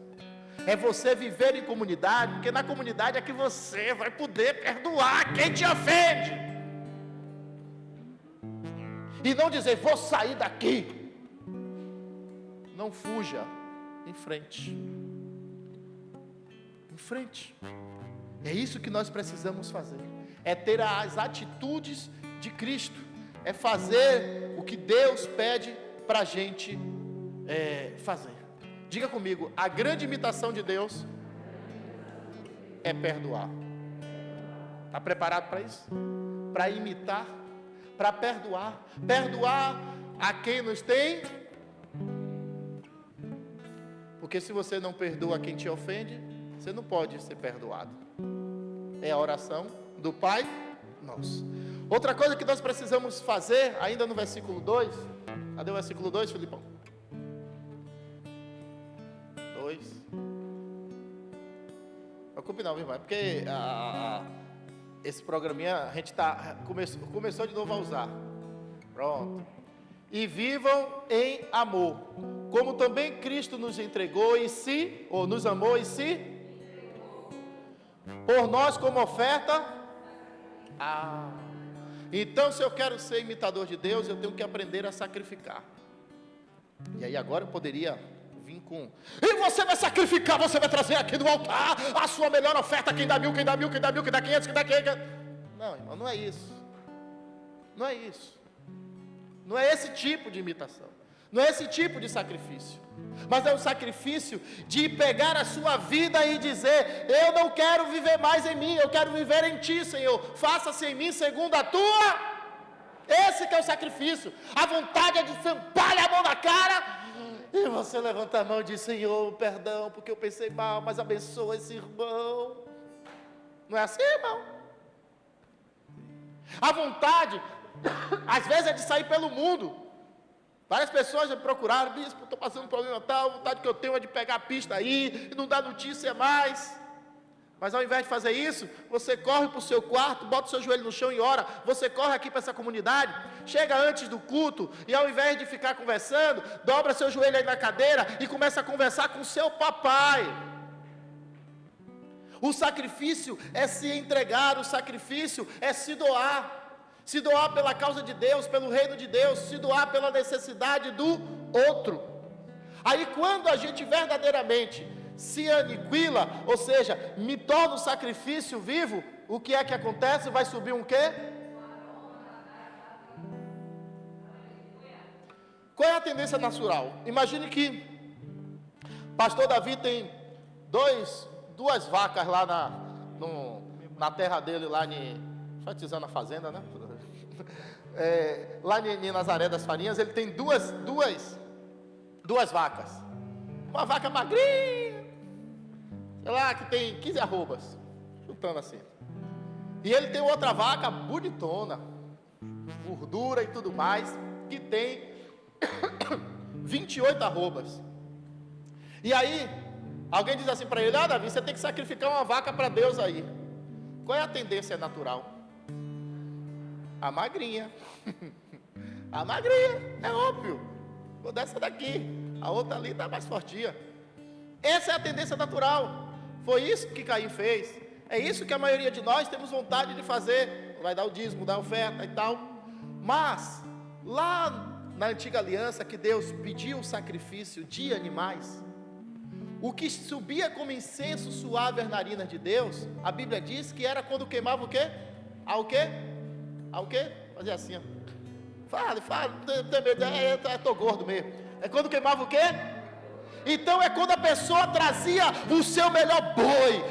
É você viver em comunidade, porque na comunidade é que você vai poder perdoar quem te ofende. E não dizer, vou sair daqui. Não fuja, em frente. Em frente. É isso que nós precisamos fazer. É ter as atitudes de Cristo. É fazer o que Deus pede para a gente fazer. Diga comigo, a grande imitação de Deus é perdoar. Está preparado para isso? Para imitar, para perdoar. Perdoar a quem nos tem. Porque se você não perdoa quem te ofende, você não pode ser perdoado. É a oração do Pai Nosso. Outra coisa que nós precisamos fazer, ainda no versículo 2. Cadê o versículo 2, Filipão? 2. Não preocupe não, irmão. É porque esse programinha a gente começou de novo a usar. Pronto. E vivam em amor, como também Cristo nos entregou nos amou e se por nós como oferta. Então, se eu quero ser imitador de Deus, eu tenho que aprender a sacrificar. E aí agora eu poderia vir com: e você vai sacrificar, você vai trazer aqui no altar a sua melhor oferta, quem dá 1000, quem dá 1000, quem dá 1000, quem dá 500, quem dá 500. Não, irmão, não é isso. Não é isso. Não é esse tipo de imitação. Não é esse tipo de sacrifício. Mas é o sacrifício de pegar a sua vida e dizer: eu não quero viver mais em mim, eu quero viver em ti, Senhor. Faça-se em mim segundo a tua. Esse que é o sacrifício. A vontade é de sampar a mão na cara e você levanta a mão e diz: Senhor, perdão, porque eu pensei mal, mas abençoa esse irmão. Não é assim, irmão? A vontade às vezes é de sair pelo mundo. Várias pessoas já me procuraram: bispo, estou passando um problema tal, a vontade que eu tenho é de pegar a pista aí, e não dar notícia mais. Mas ao invés de fazer isso, você corre para o seu quarto, bota o seu joelho no chão e ora. Você corre aqui para essa comunidade, chega antes do culto, e ao invés de ficar conversando, dobra seu joelho aí na cadeira e começa a conversar com seu papai. O sacrifício é se entregar, o sacrifício é se doar. Se doar pela causa de Deus, pelo reino de Deus, se doar pela necessidade do outro. Aí quando a gente verdadeiramente se aniquila, ou seja, me torna um sacrifício vivo, o que é que acontece? Vai subir um quê? Qual é a tendência natural? Imagine que pastor Davi tem duas vacas lá na terra dele, lá enfatizando a fazenda, né? Lá em Nazaré das Farinhas, ele tem duas vacas. Uma vaca magrinha, sei lá, que tem 15 arrobas, chutando assim. E ele tem outra vaca bonitona, gordura e tudo mais, que tem 28 arrobas. E aí, alguém diz assim para ele: Davi, você tem que sacrificar uma vaca para Deus aí. Qual é a tendência natural? A magrinha. A magrinha, é óbvio. Vou dessa daqui. A outra ali está mais fortinha. Essa é a tendência natural. Foi isso que Caim fez. É isso que a maioria de nós temos vontade de fazer. Vai dar o dízimo, dar a oferta e tal. Mas, lá na antiga aliança, que Deus pediu o sacrifício de animais, o que subia como incenso suave às narinas de Deus, a Bíblia diz que era quando queimava o quê? Ao quê? Ao quê? Fazia assim, ó. Fala, não tem medo, estou gordo mesmo. É quando queimava o quê? Então é quando a pessoa trazia o seu melhor boi,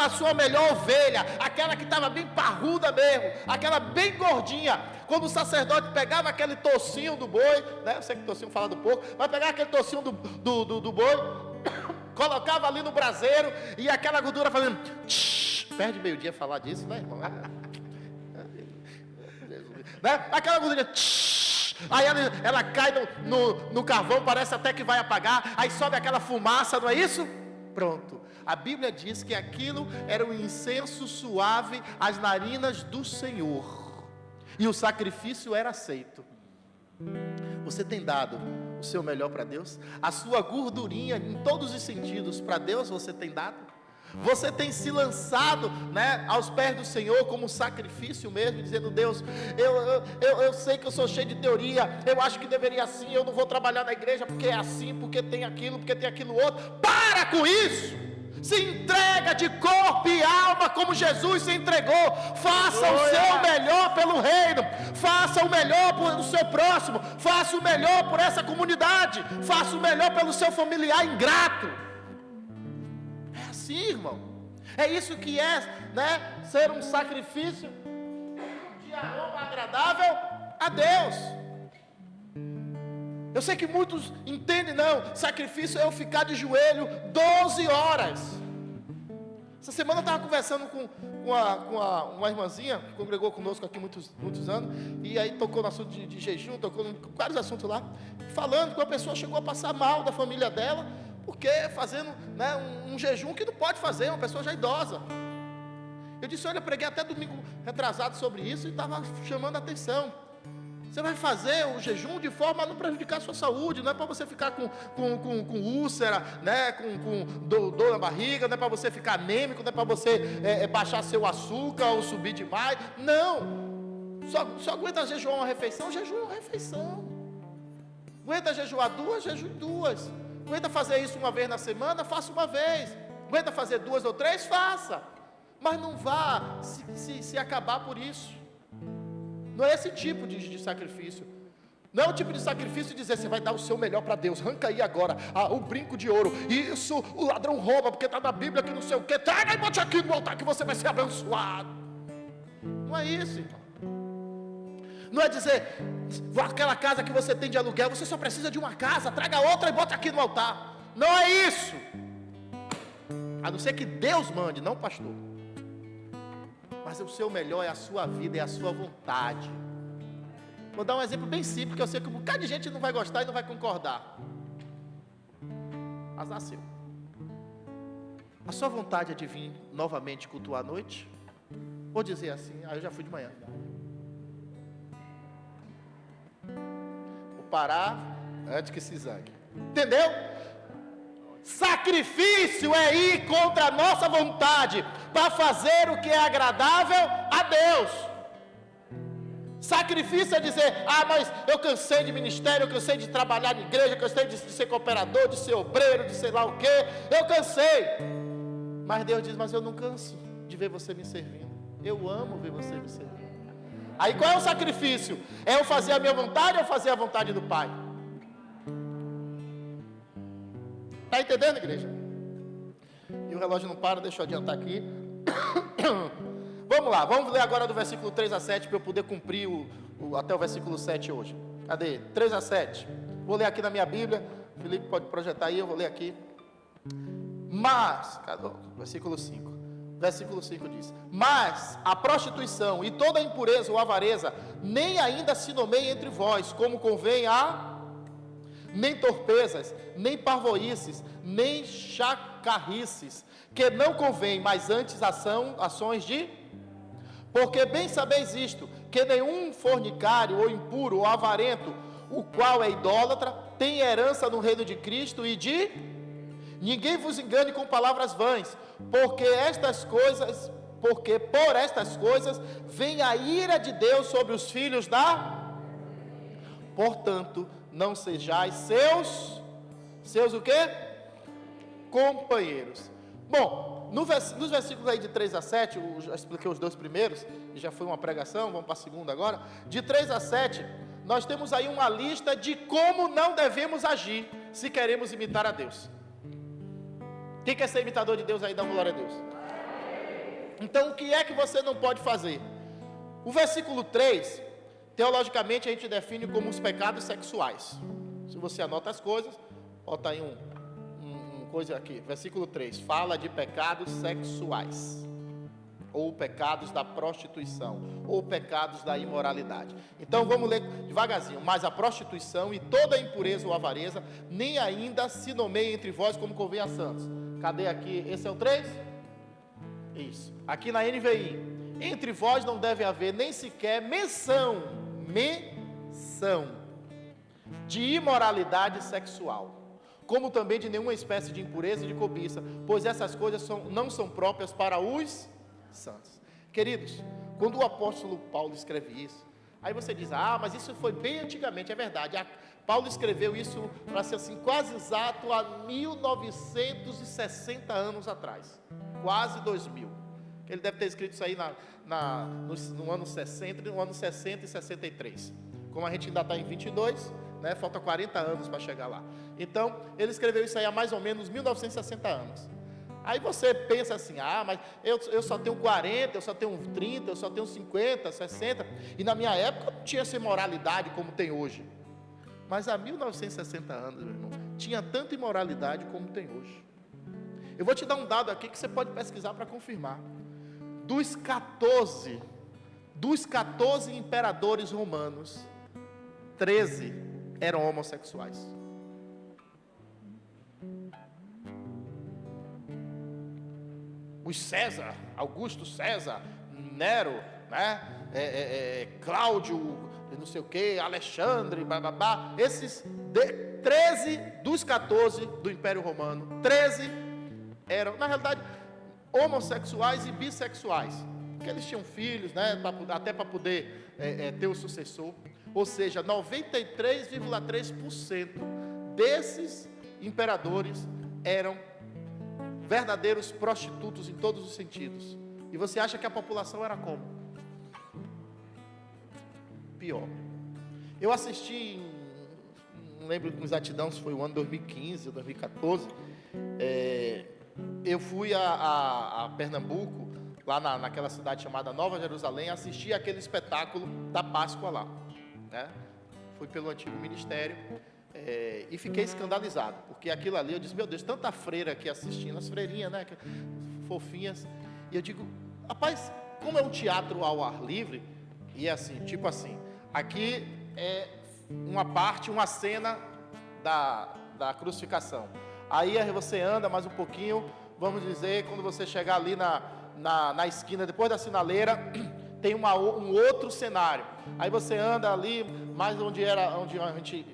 a sua melhor ovelha, aquela que estava bem parruda mesmo, aquela bem gordinha. Quando o sacerdote pegava aquele tocinho do boi, né? Eu sei que tocinho fala do porco, mas pegava aquele tocinho do boi, colocava ali no braseiro e aquela gordura fazendo perde meio-dia falar disso, né, irmão? Né? Aquela gordura aí ela cai no carvão, parece até que vai apagar, aí sobe aquela fumaça, não é isso? Pronto, a Bíblia diz que aquilo era um incenso suave às narinas do Senhor, e o sacrifício era aceito. Você tem dado o seu melhor para Deus? A sua gordurinha em todos os sentidos para Deus você tem dado? Você tem se lançado, né, aos pés do Senhor como um sacrifício mesmo, dizendo: Deus, eu sei que eu sou cheio de teoria, eu acho que deveria assim, eu não vou trabalhar na igreja porque é assim, porque tem aquilo outro. Para com isso! Se entrega de corpo e alma como Jesus se entregou. Faça o seu melhor pelo reino, faça o melhor pelo seu próximo, faça o melhor por essa comunidade, faça o melhor pelo seu familiar ingrato. É assim, irmão. É isso que é, né, ser um sacrifício de aroma agradável a Deus. Eu sei que muitos entendem, não, sacrifício é eu ficar de joelho 12 horas. Essa semana eu estava conversando com uma irmãzinha que congregou conosco aqui muitos anos, e aí tocou no assunto de jejum, tocou em vários assuntos lá, falando que uma pessoa chegou a passar mal da família dela, porque fazendo, né, um jejum que não pode fazer, uma pessoa já idosa. Eu disse: olha, eu preguei até domingo retrasado sobre isso e estava chamando a atenção. Você vai fazer o jejum de forma a não prejudicar a sua saúde, não é para você ficar com úlcera, né, com dor na barriga, não é para você ficar anêmico, não é para você baixar seu açúcar ou subir demais. Não, só aguenta jejuar uma refeição, jejua uma refeição. Aguenta jejuar duas, jejue duas. Aguenta fazer isso uma vez na semana, faça uma vez. Aguenta fazer 2 ou 3, faça. Mas não vá se acabar por isso. Não é esse tipo de sacrifício. Não é o tipo de sacrifício de dizer: você vai dar o seu melhor para Deus, arranca aí agora o brinco de ouro, isso, o ladrão rouba, porque está na Bíblia que não sei o que, traga e bote aqui no altar que você vai ser abençoado. Não é isso, irmão. Não é dizer: aquela casa que você tem de aluguel, você só precisa de uma casa, traga outra e bote aqui no altar. Não é isso. A não ser que Deus mande, não o pastor. Mas o seu melhor é a sua vida, é a sua vontade. Vou dar um exemplo bem simples, que eu sei que um bocado de gente não vai gostar e não vai concordar. Mas nasceu. A sua vontade é de vir novamente cultuar à noite? Vou dizer assim: eu já fui de manhã. Vou parar antes que se zangue. Entendeu? Sacrifício é ir contra a nossa vontade para fazer o que é agradável a Deus. Sacrifício é dizer: mas eu cansei de ministério, eu cansei de trabalhar na igreja, eu cansei de ser cooperador, de ser obreiro, de sei lá o que, eu cansei. Mas Deus diz: mas eu não canso de ver você me servindo, eu amo ver você me servindo. Aí qual é o sacrifício? É eu fazer a minha vontade ou fazer a vontade do Pai? Está entendendo, igreja? E o relógio não para, deixa eu adiantar aqui. Vamos lá, vamos ler agora do versículo 3 a 7 para eu poder cumprir até o versículo 7 hoje. Cadê? 3 a 7. Vou ler aqui na minha Bíblia. Felipe pode projetar aí, eu vou ler aqui. Mas, versículo 5. Versículo 5 diz: mas a prostituição e toda a impureza ou avareza nem ainda se nomeia entre vós, como convém nem torpezas, nem parvoices, nem chacarrices, que não convém, mas antes ações de... Porque bem sabeis isto, que nenhum fornicário, ou impuro, ou avarento, o qual é idólatra, tem herança no reino de Cristo e de... Ninguém vos engane com palavras vãs, porque por estas coisas vem a ira de Deus sobre os filhos da... Portanto, não sejais seus o quê? Companheiros. Bom, nos versículos aí de 3 a 7, eu já expliquei os 2 primeiros, e já foi uma pregação, vamos para a segunda agora. De 3 a 7, nós temos aí uma lista de como não devemos agir. se queremos imitar a Deus. Quem quer ser imitador de Deus aí, dá uma glória a Deus. Então, o que é que você não pode fazer? O versículo 3, teologicamente a gente define como os pecados sexuais. Se você anota as coisas, bota aí coisa aqui, versículo 3, fala de pecados sexuais, ou pecados da prostituição, ou pecados da imoralidade. Então vamos ler devagarzinho. Mas a prostituição e toda impureza ou avareza, nem ainda se nomeia entre vós como convém a santos. Cadê aqui? Esse é o 3? Isso. Aqui na NVI, entre vós não deve haver nem sequer menção de imoralidade sexual, como também de nenhuma espécie de impureza e de cobiça, pois essas coisas não são próprias para os santos. Queridos, quando o apóstolo Paulo escreve isso, aí você diz, mas isso foi bem antigamente. É verdade, Paulo escreveu isso, para ser assim, quase exato, há 1960 anos atrás, quase 2000. Ele deve ter escrito isso aí no ano 60 e 63. Como a gente ainda está em 22, né, falta 40 anos para chegar lá. Então, ele escreveu isso aí há mais ou menos 1960 anos. Aí você pensa assim, mas eu só tenho 40, eu só tenho 30, eu só tenho 50, 60, e na minha época não tinha essa imoralidade como tem hoje. Mas há 1960 anos, meu irmão, tinha tanta imoralidade como tem hoje. Eu vou te dar um dado aqui que você pode pesquisar para confirmar. Dos 14 imperadores romanos, 13 eram homossexuais. Os César, Augusto César, Nero, né? Cláudio, não sei o que, Alexandre, bababá, esses 13 dos 14 do Império Romano, 13 eram, na realidade, homossexuais e bissexuais, porque eles tinham filhos, né? Até para poder ter o sucessor. Ou seja, 93,3% desses imperadores eram verdadeiros prostitutos em todos os sentidos. E você acha que a população era como? Pior. Eu assisti, não lembro com exatidão se foi o ano 2015 ou 2014, eu fui a Pernambuco, lá naquela cidade chamada Nova Jerusalém, assisti aquele espetáculo da Páscoa lá, né? Fui pelo antigo ministério, e fiquei escandalizado, porque aquilo ali, eu disse, meu Deus, tanta freira aqui assistindo, as freirinhas, né, fofinhas, e eu digo, rapaz, como é um teatro ao ar livre, e é assim, tipo assim, aqui é uma cena da crucificação, aí você anda mais um pouquinho, vamos dizer, quando você chegar ali na esquina, depois da sinaleira, tem um outro cenário. Aí você anda ali, mais onde a gente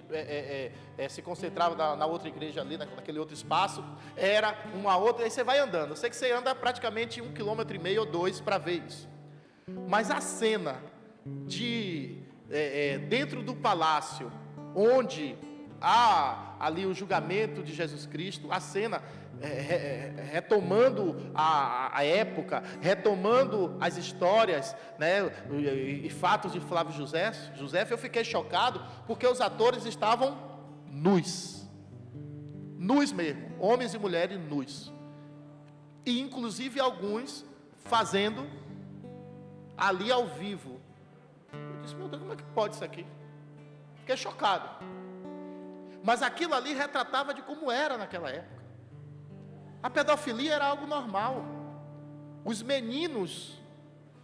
se concentrava na outra igreja ali, naquele outro espaço, era uma outra, aí você vai andando. Eu sei que você anda praticamente 1,5 km ou 2 para ver isso. Mas a cena dentro do palácio, onde há ali o julgamento de Jesus Cristo, a cena retomando a época, retomando as histórias, né, e fatos de Flávio José, eu fiquei chocado, porque os atores estavam nus mesmo, homens e mulheres nus, e inclusive alguns fazendo ali ao vivo. Eu disse, meu Deus, como é que pode isso aqui? Fiquei chocado. Mas aquilo ali retratava de como era naquela época. A pedofilia era algo normal. Os meninos,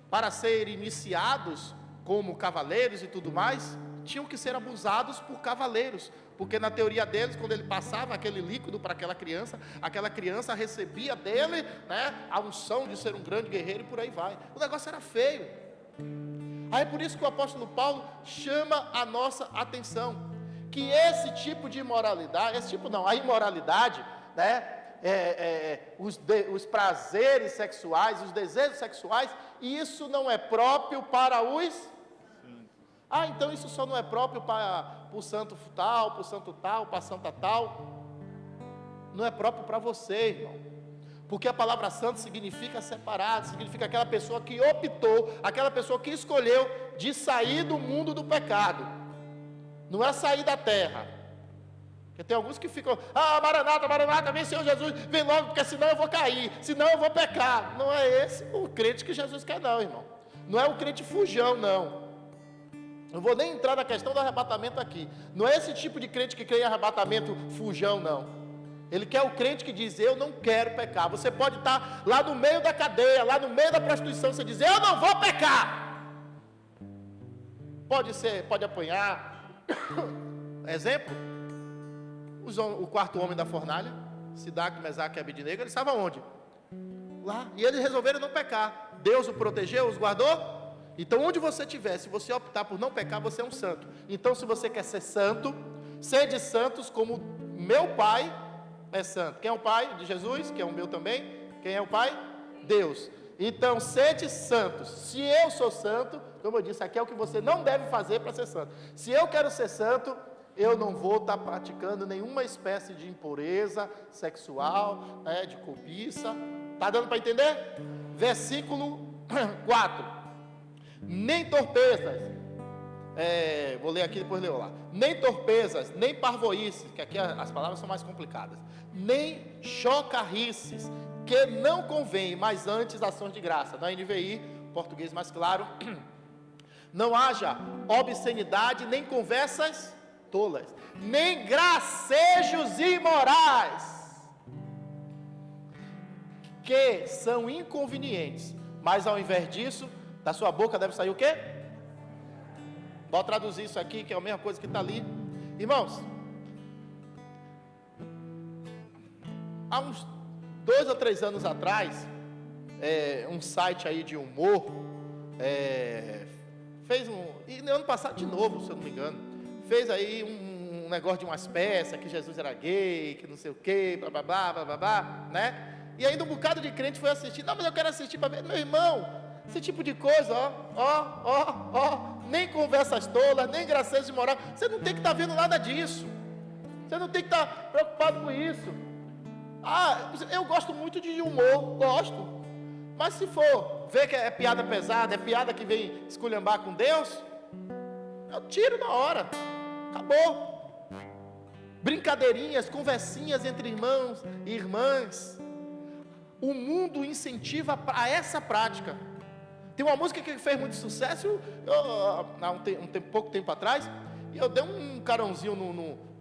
para serem iniciados como cavaleiros e tudo mais, tinham que ser abusados por cavaleiros, porque na teoria deles, quando ele passava aquele líquido para aquela criança recebia dele, né, a unção de ser um grande guerreiro e por aí vai. O negócio era feio. Aí é por isso que o apóstolo Paulo chama a nossa atenção, que esse tipo de imoralidade, a imoralidade, né, os prazeres sexuais, os desejos sexuais, isso não é próprio para os... então isso só não é próprio para o santo tal, para o santo tal, para a santa tal. Não é próprio para você, irmão. Porque a palavra santo significa separado, significa aquela pessoa que optou, aquela pessoa que escolheu de sair do mundo do pecado. Não é sair da terra, Porque tem alguns que ficam, Maranata, Maranata, vem Senhor Jesus, vem logo, porque senão eu vou cair, senão eu vou pecar. Não é esse o crente que Jesus quer não, irmão. Não é o crente fujão, não. Não vou nem entrar na questão do arrebatamento aqui. Não é esse tipo de crente que crê em arrebatamento fujão, não. Ele quer o crente que diz, eu não quero pecar. Você pode estar lá no meio da cadeia, lá no meio da prostituição, você diz, eu não vou pecar. Pode ser, pode apanhar. Exemplo, o quarto homem da fornalha, Sidraque, Mesaque e Abednego, eles estavam onde? Lá. E eles resolveram não pecar. Deus o protegeu, os guardou. Então, onde você estiver, se você optar por não pecar, você é um santo. Então, se você quer ser santo, sede santos como meu Pai é santo. Quem é o Pai de Jesus? Que é o meu também. Quem é o Pai? Deus. Então, sede santos. Se eu sou santo, como eu disse, aqui é o que você não deve fazer para ser santo. Se eu quero ser santo, eu não vou estar praticando nenhuma espécie de impureza sexual, de cobiça. Está dando para entender? Versículo 4. Nem torpezas, vou ler aqui, depois leio lá. Nem torpezas, nem parvoíces, que aqui as palavras são mais complicadas. Nem chocarrices, que não convém, mas antes ações de graça. Na NVI, português mais claro. Não haja obscenidade, nem conversas tolas, nem gracejos imorais, que são inconvenientes, mas ao invés disso, da sua boca deve sair o quê? Vou traduzir isso aqui, que é a mesma coisa que está ali. Irmãos, há uns 2 ou 3 anos atrás, um site aí de humor, fez e no ano passado de novo, se eu não me engano, fez aí um negócio de umas peças, que Jesus era gay, que não sei o que, blá blá blá, blá blá blá, né? E ainda um bocado de crente foi assistir. Não, mas eu quero assistir para ver. Meu irmão, esse tipo de coisa, nem conversas tolas, nem gracejos de moral. Você não tem que estar vendo nada disso. Você não tem que estar preocupado com isso. Eu gosto muito de humor, gosto. Mas se for ver que é piada pesada, é piada que vem esculhambar com Deus, eu tiro na hora. Acabou. Brincadeirinhas, conversinhas entre irmãos e irmãs. O mundo incentiva a essa prática. Tem uma música que fez muito sucesso há pouco tempo atrás, e eu dei um carãozinho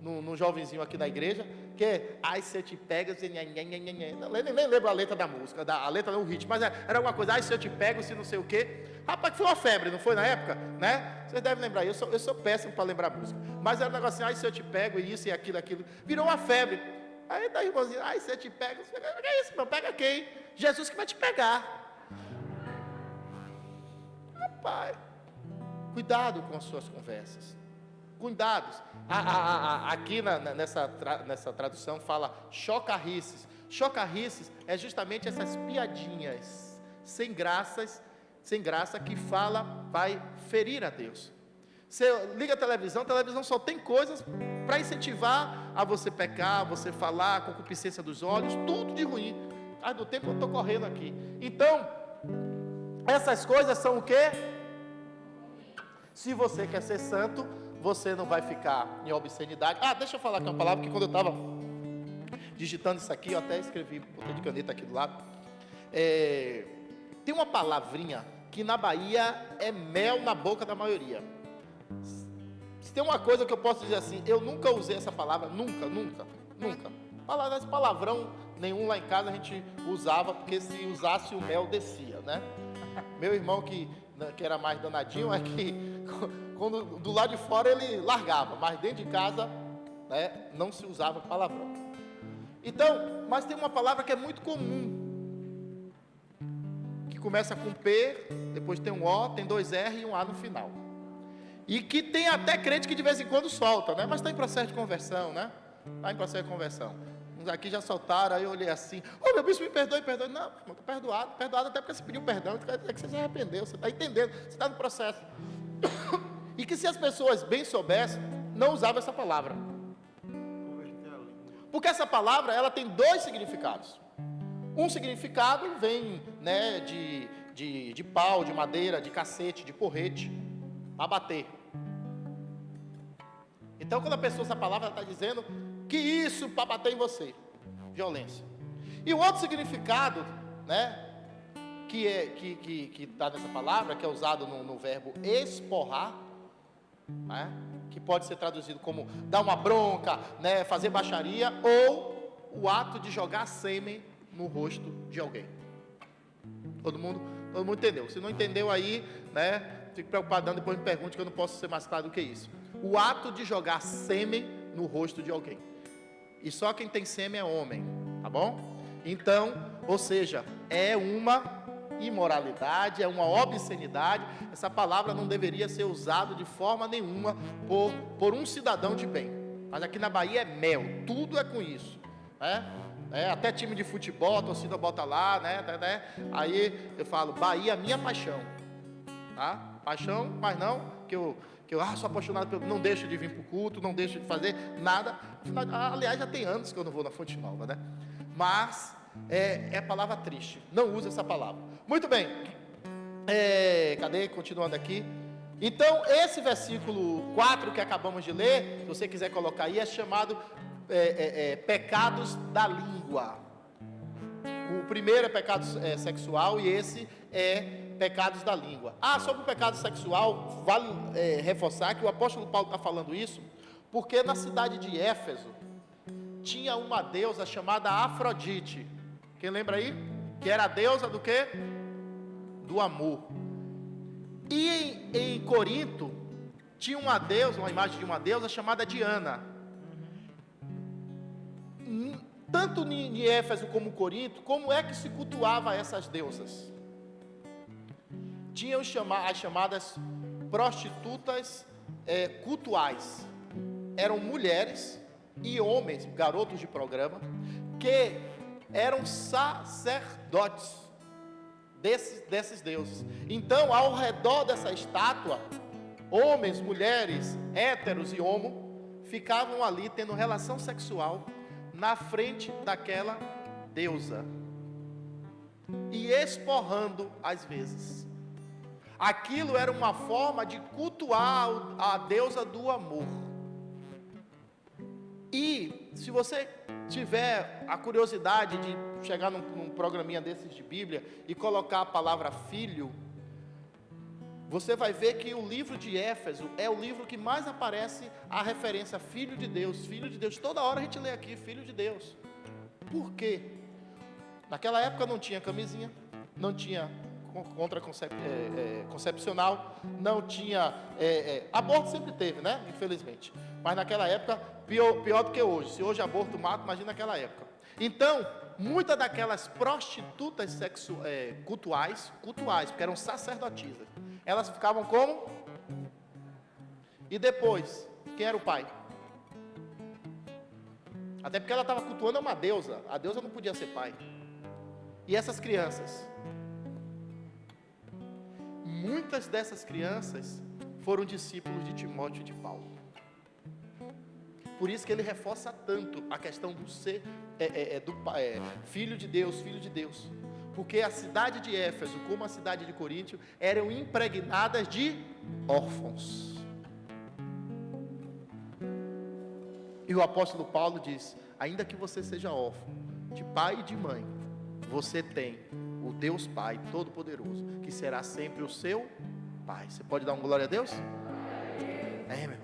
no jovenzinho aqui da igreja, que é, ai se eu te pego, nem lembro a letra da música, a letra não, o ritmo, mas era alguma coisa, ai se eu te pego, se não sei o quê. Rapaz, que foi uma febre, não foi na época, né? Vocês devem lembrar, eu sou péssimo para lembrar a música, mas era um negócio assim, ai se eu te pego, isso e aquilo, virou uma febre. Aí da irmãzinha, ai se eu te pego, o que é isso, irmão? Pega quem? Jesus que vai te pegar. Rapaz, cuidado com as suas conversas. Cuidados. Aqui nessa tradução fala chocarrices. Chocarrices é justamente essas piadinhas sem graça que vai ferir a Deus. Você liga a televisão só tem coisas para incentivar a você pecar, você falar, concupiscência dos olhos, tudo de ruim. Do tempo eu estou correndo aqui. Então, essas coisas são o quê? Se você quer ser santo, você não vai ficar em obscenidade. Deixa eu falar aqui uma palavra que quando eu estava digitando isso aqui, eu até escrevi, botei de caneta aqui do lado. Tem uma palavrinha que na Bahia é mel na boca da maioria. Se tem uma coisa que eu posso dizer assim, eu nunca usei essa palavra, nunca. Esse palavrão nenhum lá em casa a gente usava, porque se usasse o mel descia, né? Meu irmão que era mais danadinho, é que quando do lado de fora ele largava, mas dentro de casa, né, não se usava palavrão. Então, mas tem uma palavra que é muito comum, que começa com P, depois tem um O, tem 2 R e um A no final. E que tem até crente que de vez em quando solta, né? Mas está em processo de conversão, né? Está em processo de conversão. Uns aqui já soltaram, aí eu olhei assim, meu bispo, me perdoe. Não, irmão, está perdoado até porque você pediu perdão, quer dizer que você se arrependeu, você está entendendo, você está no processo. E que se as pessoas bem soubessem, não usavam essa palavra. Porque essa palavra, ela tem 2 significados. Um significado vem, né, de pau, de madeira, de cacete, de porrete, a bater. Então, quando a pessoa, essa palavra está dizendo Que isso para bater em você? Violência. E o outro significado, né, que está nessa palavra, que é usado no verbo esporrar, né, que pode ser traduzido como dar uma bronca, né, fazer baixaria, ou o ato de jogar sêmen no rosto de alguém. Todo mundo entendeu. Se não entendeu aí, né, fique preocupado, depois me pergunte, que eu não posso ser mais claro do que isso. O ato de jogar sêmen no rosto de alguém. E só quem tem sêmen é homem, tá bom? Então, ou seja, é uma imoralidade, é uma obscenidade. Essa palavra não deveria ser usada de forma nenhuma por um cidadão de bem. Mas aqui na Bahia é mel, tudo é com isso, né? Até time de futebol, a torcida bota lá, né? Aí eu falo, Bahia, minha paixão, tá? Paixão, mas não que eu sou apaixonado pelo, não deixo de vir para o culto, não deixo de fazer nada. Aliás, já tem anos que eu não vou na Fonte Nova, né? Mas é palavra triste, não usa essa palavra. Muito bem, continuando aqui. Então, esse versículo 4 que acabamos de ler, se você quiser colocar aí, é chamado pecados da língua. O primeiro é pecado sexual e esse é pecados da língua. Sobre o pecado sexual, vale reforçar que o apóstolo Paulo está falando isso, porque na cidade de Éfeso, tinha uma deusa chamada Afrodite. Quem lembra aí? Que era a deusa do quê? Do amor. E em Corinto, tinha uma deusa, uma imagem de uma deusa chamada Diana. Tanto em Éfeso como em Corinto, como é que se cultuava essas deusas? Tinham as chamadas prostitutas cultuais. Eram mulheres e homens, garotos de programa, que eram sacerdotes desses deuses. Então, ao redor dessa estátua, homens, mulheres, héteros e homo, ficavam ali tendo relação sexual na frente daquela deusa e esporrando às vezes. Aquilo era uma forma de cultuar a deusa do amor. E se você tiver a curiosidade de chegar num programinha desses de Bíblia e colocar a palavra filho, você vai ver que o livro de Éfeso é o livro que mais aparece a referência filho de Deus, filho de Deus. Toda hora a gente lê aqui, filho de Deus. Por quê? Naquela época não tinha camisinha, não tinha concepcional, não tinha, aborto sempre teve, né? Infelizmente. Mas naquela época, pior do que hoje. Se hoje aborto mata, imagina naquela época. Então, muitas daquelas prostitutas cultuais, porque eram sacerdotisas, elas ficavam como? E depois, quem era o pai? Até porque ela estava cultuando uma deusa. A deusa não podia ser pai. E essas crianças? Muitas dessas crianças foram discípulos de Timóteo e de Paulo. Por isso que ele reforça tanto a questão do ser filho de Deus, filho de Deus. Porque a cidade de Éfeso, como a cidade de Coríntio, eram impregnadas de órfãos. E o apóstolo Paulo diz: ainda que você seja órfão, de pai e de mãe, você tem o Deus Pai Todo-Poderoso, que será sempre o seu Pai. Você pode dar um glória a Deus?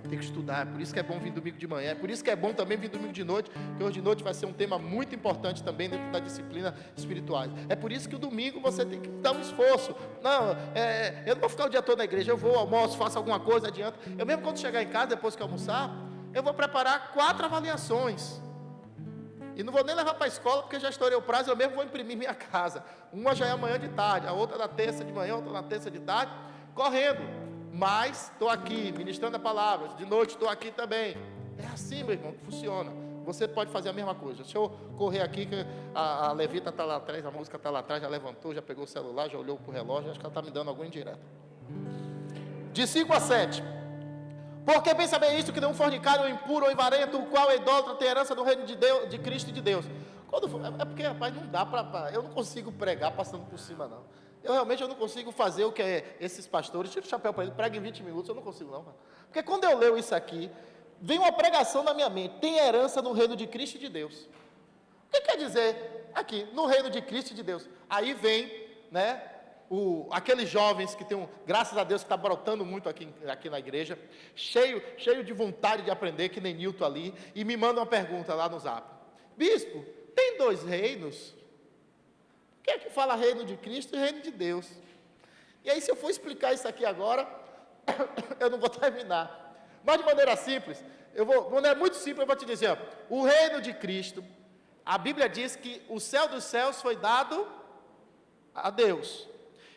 Tem que estudar, é por isso que é bom vir domingo de manhã, é por isso que é bom também vir domingo de noite, porque hoje de noite vai ser um tema muito importante também dentro da disciplina espiritual. É por isso que o domingo você tem que dar um esforço. Não, eu não vou ficar o dia todo na igreja, eu vou, almoço, faço alguma coisa, adianta. Eu mesmo quando chegar em casa, depois que almoçar, eu vou preparar 4 avaliações. E não vou nem levar para a escola, porque já estourei o prazo, eu mesmo vou imprimir em minha casa. Uma já é amanhã de tarde, a outra na terça de manhã, outra na terça de tarde, correndo. Mas estou aqui, ministrando a palavra, de noite estou aqui também. É assim, meu irmão, que funciona. Você pode fazer a mesma coisa. Deixa eu correr aqui, que a Levita está lá atrás, a música está lá atrás, já levantou, já pegou o celular, já olhou para o relógio, acho que ela está me dando algum indireto. De 5 a 7. Porque bem saber isso, que nenhum fornicário, ou impuro, ou invarento, o qual é idólatra, tem herança do reino de Deus, de Cristo e de Deus. É porque, rapaz, não dá para... Eu não consigo pregar passando por cima, não. Eu não consigo fazer o que esses pastores, tira o chapéu para ele, prega em 20 minutos, eu não consigo não. Porque quando eu leio isso aqui, vem uma pregação na minha mente: tem herança no reino de Cristo e de Deus. O que quer dizer aqui, no reino de Cristo e de Deus? Aí vem, né, aqueles jovens que tem, graças a Deus, que está brotando muito aqui na igreja, cheio de vontade de aprender, que nem Newton ali, e me manda uma pergunta lá no Zap: bispo, tem 2 reinos? O que é que fala reino de Cristo e reino de Deus? E aí, se eu for explicar isso aqui agora, eu não vou terminar. Mas de maneira simples, de maneira muito simples, eu vou te dizer: ó, o reino de Cristo, a Bíblia diz que o céu dos céus foi dado a Deus,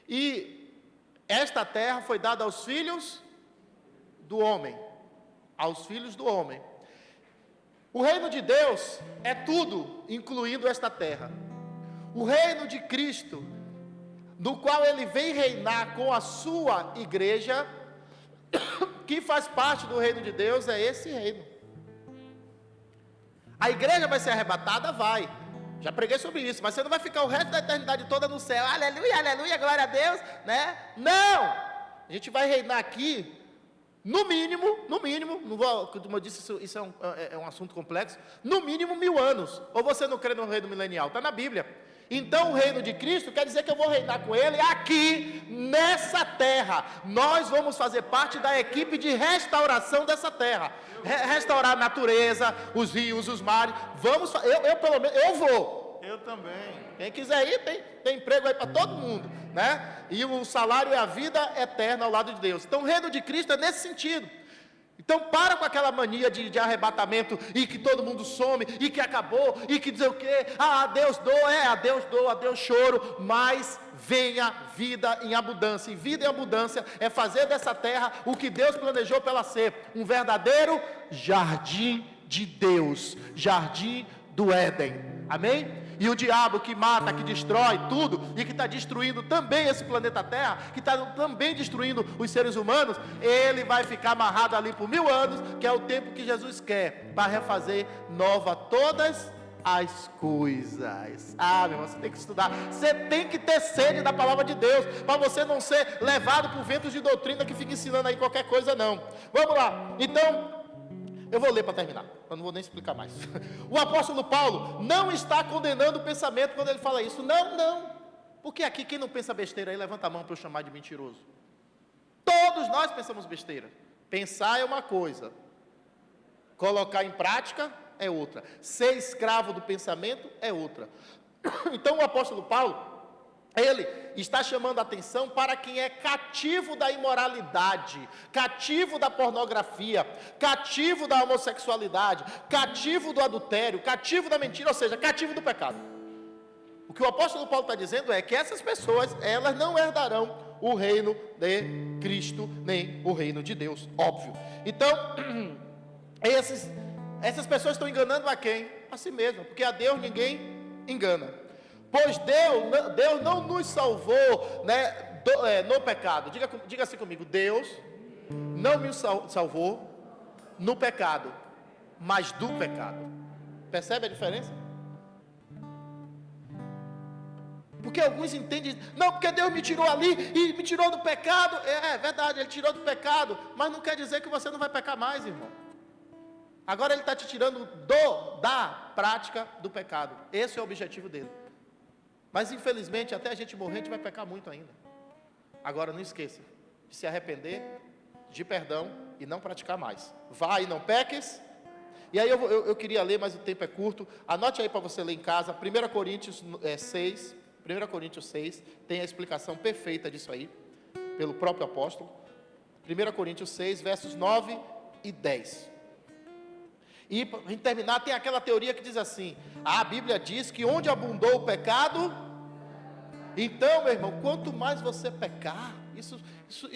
e esta terra foi dada aos filhos do homem, aos filhos do homem. O reino de Deus é tudo, incluindo esta terra. O reino de Cristo, no qual Ele vem reinar com a sua igreja, que faz parte do reino de Deus, é esse reino. A igreja vai ser arrebatada? Vai. Já preguei sobre isso, mas você não vai ficar o resto da eternidade toda no céu, aleluia, aleluia, glória a Deus, né? Não! A gente vai reinar aqui, no mínimo, não vou, como eu disse, isso é um assunto complexo, no mínimo 1000 anos. Ou você não crê no reino milenial? Está na Bíblia. Então o reino de Cristo quer dizer que eu vou reinar com Ele aqui, nessa terra. Nós vamos fazer parte da equipe de restauração dessa terra. Restaurar a natureza, os rios, os mares. Vamos, eu pelo menos, eu vou. Eu também. Quem quiser ir, tem emprego aí para todo mundo, né? E o salário é a vida eterna ao lado de Deus. Então o reino de Cristo é nesse sentido. Então para com aquela mania de arrebatamento, e que todo mundo some, e que acabou, e que dizer o quê? A Deus dou, a Deus choro, mas venha vida em abundância. E vida em abundância é fazer dessa terra o que Deus planejou para ela ser, um verdadeiro jardim de Deus, jardim do Éden. Amém? E o diabo que mata, que destrói tudo, e que está destruindo também esse planeta Terra, que está também destruindo os seres humanos, ele vai ficar amarrado ali por 1000 anos, que é o tempo que Jesus quer, para refazer nova todas as coisas. Meu irmão, você tem que estudar, você tem que ter sede da palavra de Deus, para você não ser levado por ventos de doutrina que fica ensinando aí qualquer coisa não. Vamos lá, então, eu vou ler para terminar, eu não vou nem explicar mais. O apóstolo Paulo não está condenando o pensamento quando ele fala isso. Não. Porque aqui quem não pensa besteira aí, levanta a mão para eu chamar de mentiroso. Todos nós pensamos besteira. Pensar é uma coisa, colocar em prática é outra. Ser escravo do pensamento é outra. Então o apóstolo Paulo, ele está chamando a atenção para quem é cativo da imoralidade, cativo da pornografia, cativo da homossexualidade, cativo do adultério, cativo da mentira, ou seja, cativo do pecado. O que o apóstolo Paulo está dizendo é que essas pessoas, elas não herdarão o reino de Cristo, nem o reino de Deus, óbvio. Então, essas pessoas estão enganando a quem? A si mesmo, porque a Deus ninguém engana. Pois Deus não nos salvou, né, no pecado. Diga assim comigo: Deus não me salvou no pecado, mas do pecado. Percebe a diferença? Porque alguns entendem, não, porque Deus me tirou ali e me tirou do pecado. É verdade, Ele tirou do pecado, mas não quer dizer que você não vai pecar mais, irmão. Agora Ele está te tirando da prática do pecado. Esse é o objetivo dele. Mas infelizmente, até a gente morrer, a gente vai pecar muito ainda. Agora não esqueça de se arrepender, de perdão e não praticar mais. Vai e não peques. E aí eu queria ler, mas o tempo é curto. Anote aí para você ler em casa, 1 Coríntios 6, 1 Coríntios 6, tem a explicação perfeita disso aí, pelo próprio apóstolo. 1 Coríntios 6, versos 9 e 10. E para a gente terminar, tem aquela teoria que diz assim: a Bíblia diz que onde abundou o pecado, então, meu irmão, quanto mais você pecar, isso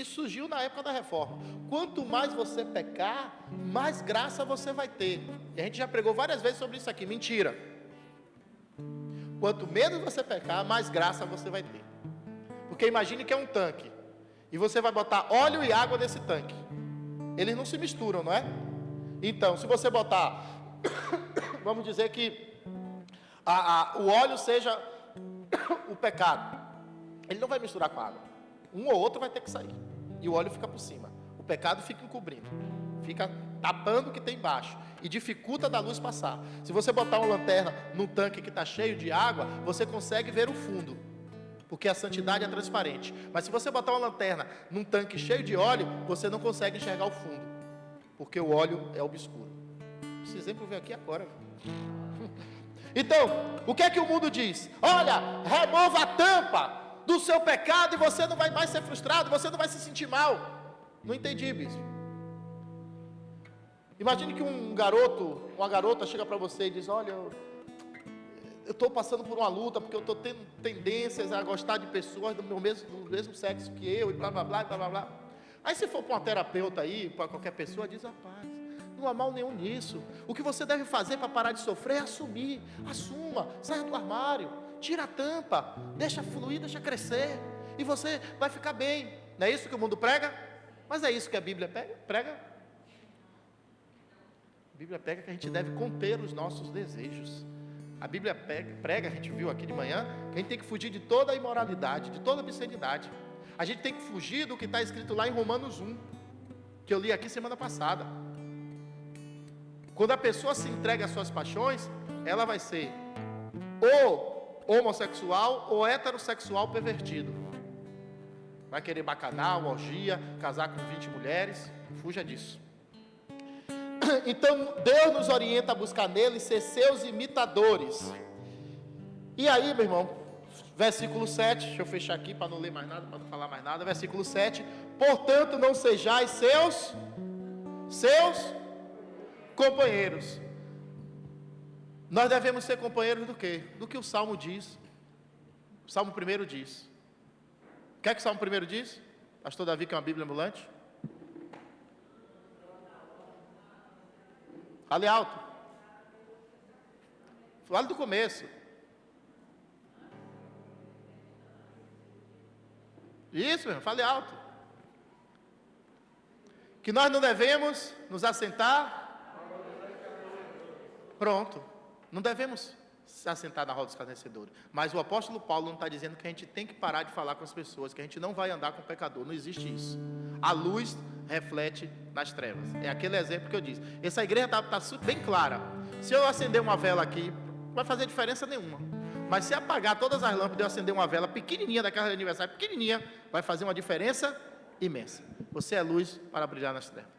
surgiu na época da reforma, quanto mais você pecar, mais graça você vai ter. E a gente já pregou várias vezes sobre isso aqui. Mentira. Quanto menos você pecar, mais graça você vai ter. Porque imagine que é um tanque, e você vai botar óleo e água nesse tanque, eles não se misturam, não é? Então, se você botar, vamos dizer que o óleo seja o pecado, ele não vai misturar com a água. Um ou outro vai ter que sair, e o óleo fica por cima, o pecado fica encobrindo. fica tapando o que tem embaixo e dificulta da luz passar. Se você botar uma lanterna num tanque que está cheio de água, você consegue ver o fundo, porque a santidade é transparente. Mas se você botar uma lanterna num tanque cheio de óleo, você não consegue enxergar o fundo, porque o óleo é obscuro. Esse exemplo veio aqui agora. Então, o que é que o mundo diz? Olha, remova a tampa do seu pecado e você não vai mais ser frustrado, você não vai se sentir mal. Não entendi, bispo. Imagine que um garoto, uma garota chega para você e diz: olha, eu estou passando por uma luta, porque eu estou tendo tendências a gostar de pessoas do mesmo sexo que eu, e blá blá blá, blá blá blá. Aí se for para uma terapeuta aí, para qualquer pessoa, diz: rapaz, não há mal nenhum nisso. O que você deve fazer para parar de sofrer é assumir. Assuma, saia do armário, tira a tampa, deixa fluir, deixa crescer, e você vai ficar bem. Não é isso que o mundo prega? Mas é isso que a Bíblia prega. A Bíblia prega que a gente deve conter os nossos desejos. A Bíblia prega, a gente viu aqui de manhã, que a gente tem que fugir de toda a imoralidade, de toda a obscenidade. A gente tem que fugir do que está escrito lá em Romanos 1, que eu li aqui semana passada. Quando a pessoa se entrega às suas paixões, ela vai ser ou homossexual ou heterossexual pervertido. Vai querer bacanal, orgia, casar com 20 mulheres, fuja disso. Então Deus nos orienta a buscar nele ser seus imitadores. E aí, meu irmão, versículo 7, deixa eu fechar aqui para não ler mais nada, para não falar mais nada. Versículo 7: portanto não sejais seus companheiros. Nós devemos ser companheiros do quê? Do que o Salmo diz. O Salmo 1 diz. O que é que o Salmo 1 diz? Pastor Davi, que é uma Bíblia ambulante. Fale alto. Fale do começo. Isso, meu irmão, fale alto. Que nós não devemos nos assentar. Pronto. Não devemos se assentar na roda dos escarnecedores. Mas o apóstolo Paulo não está dizendo que a gente tem que parar de falar com as pessoas, que a gente não vai andar com o pecador. Não existe isso. A luz reflete nas trevas. É aquele exemplo que eu disse. Essa igreja está bem clara. Se eu acender uma vela aqui, não vai fazer diferença nenhuma. Mas se apagar todas as lâmpadas e eu acender uma vela pequenininha da casa de aniversário, pequenininha, vai fazer uma diferença imensa. Você é luz para brilhar nas trevas.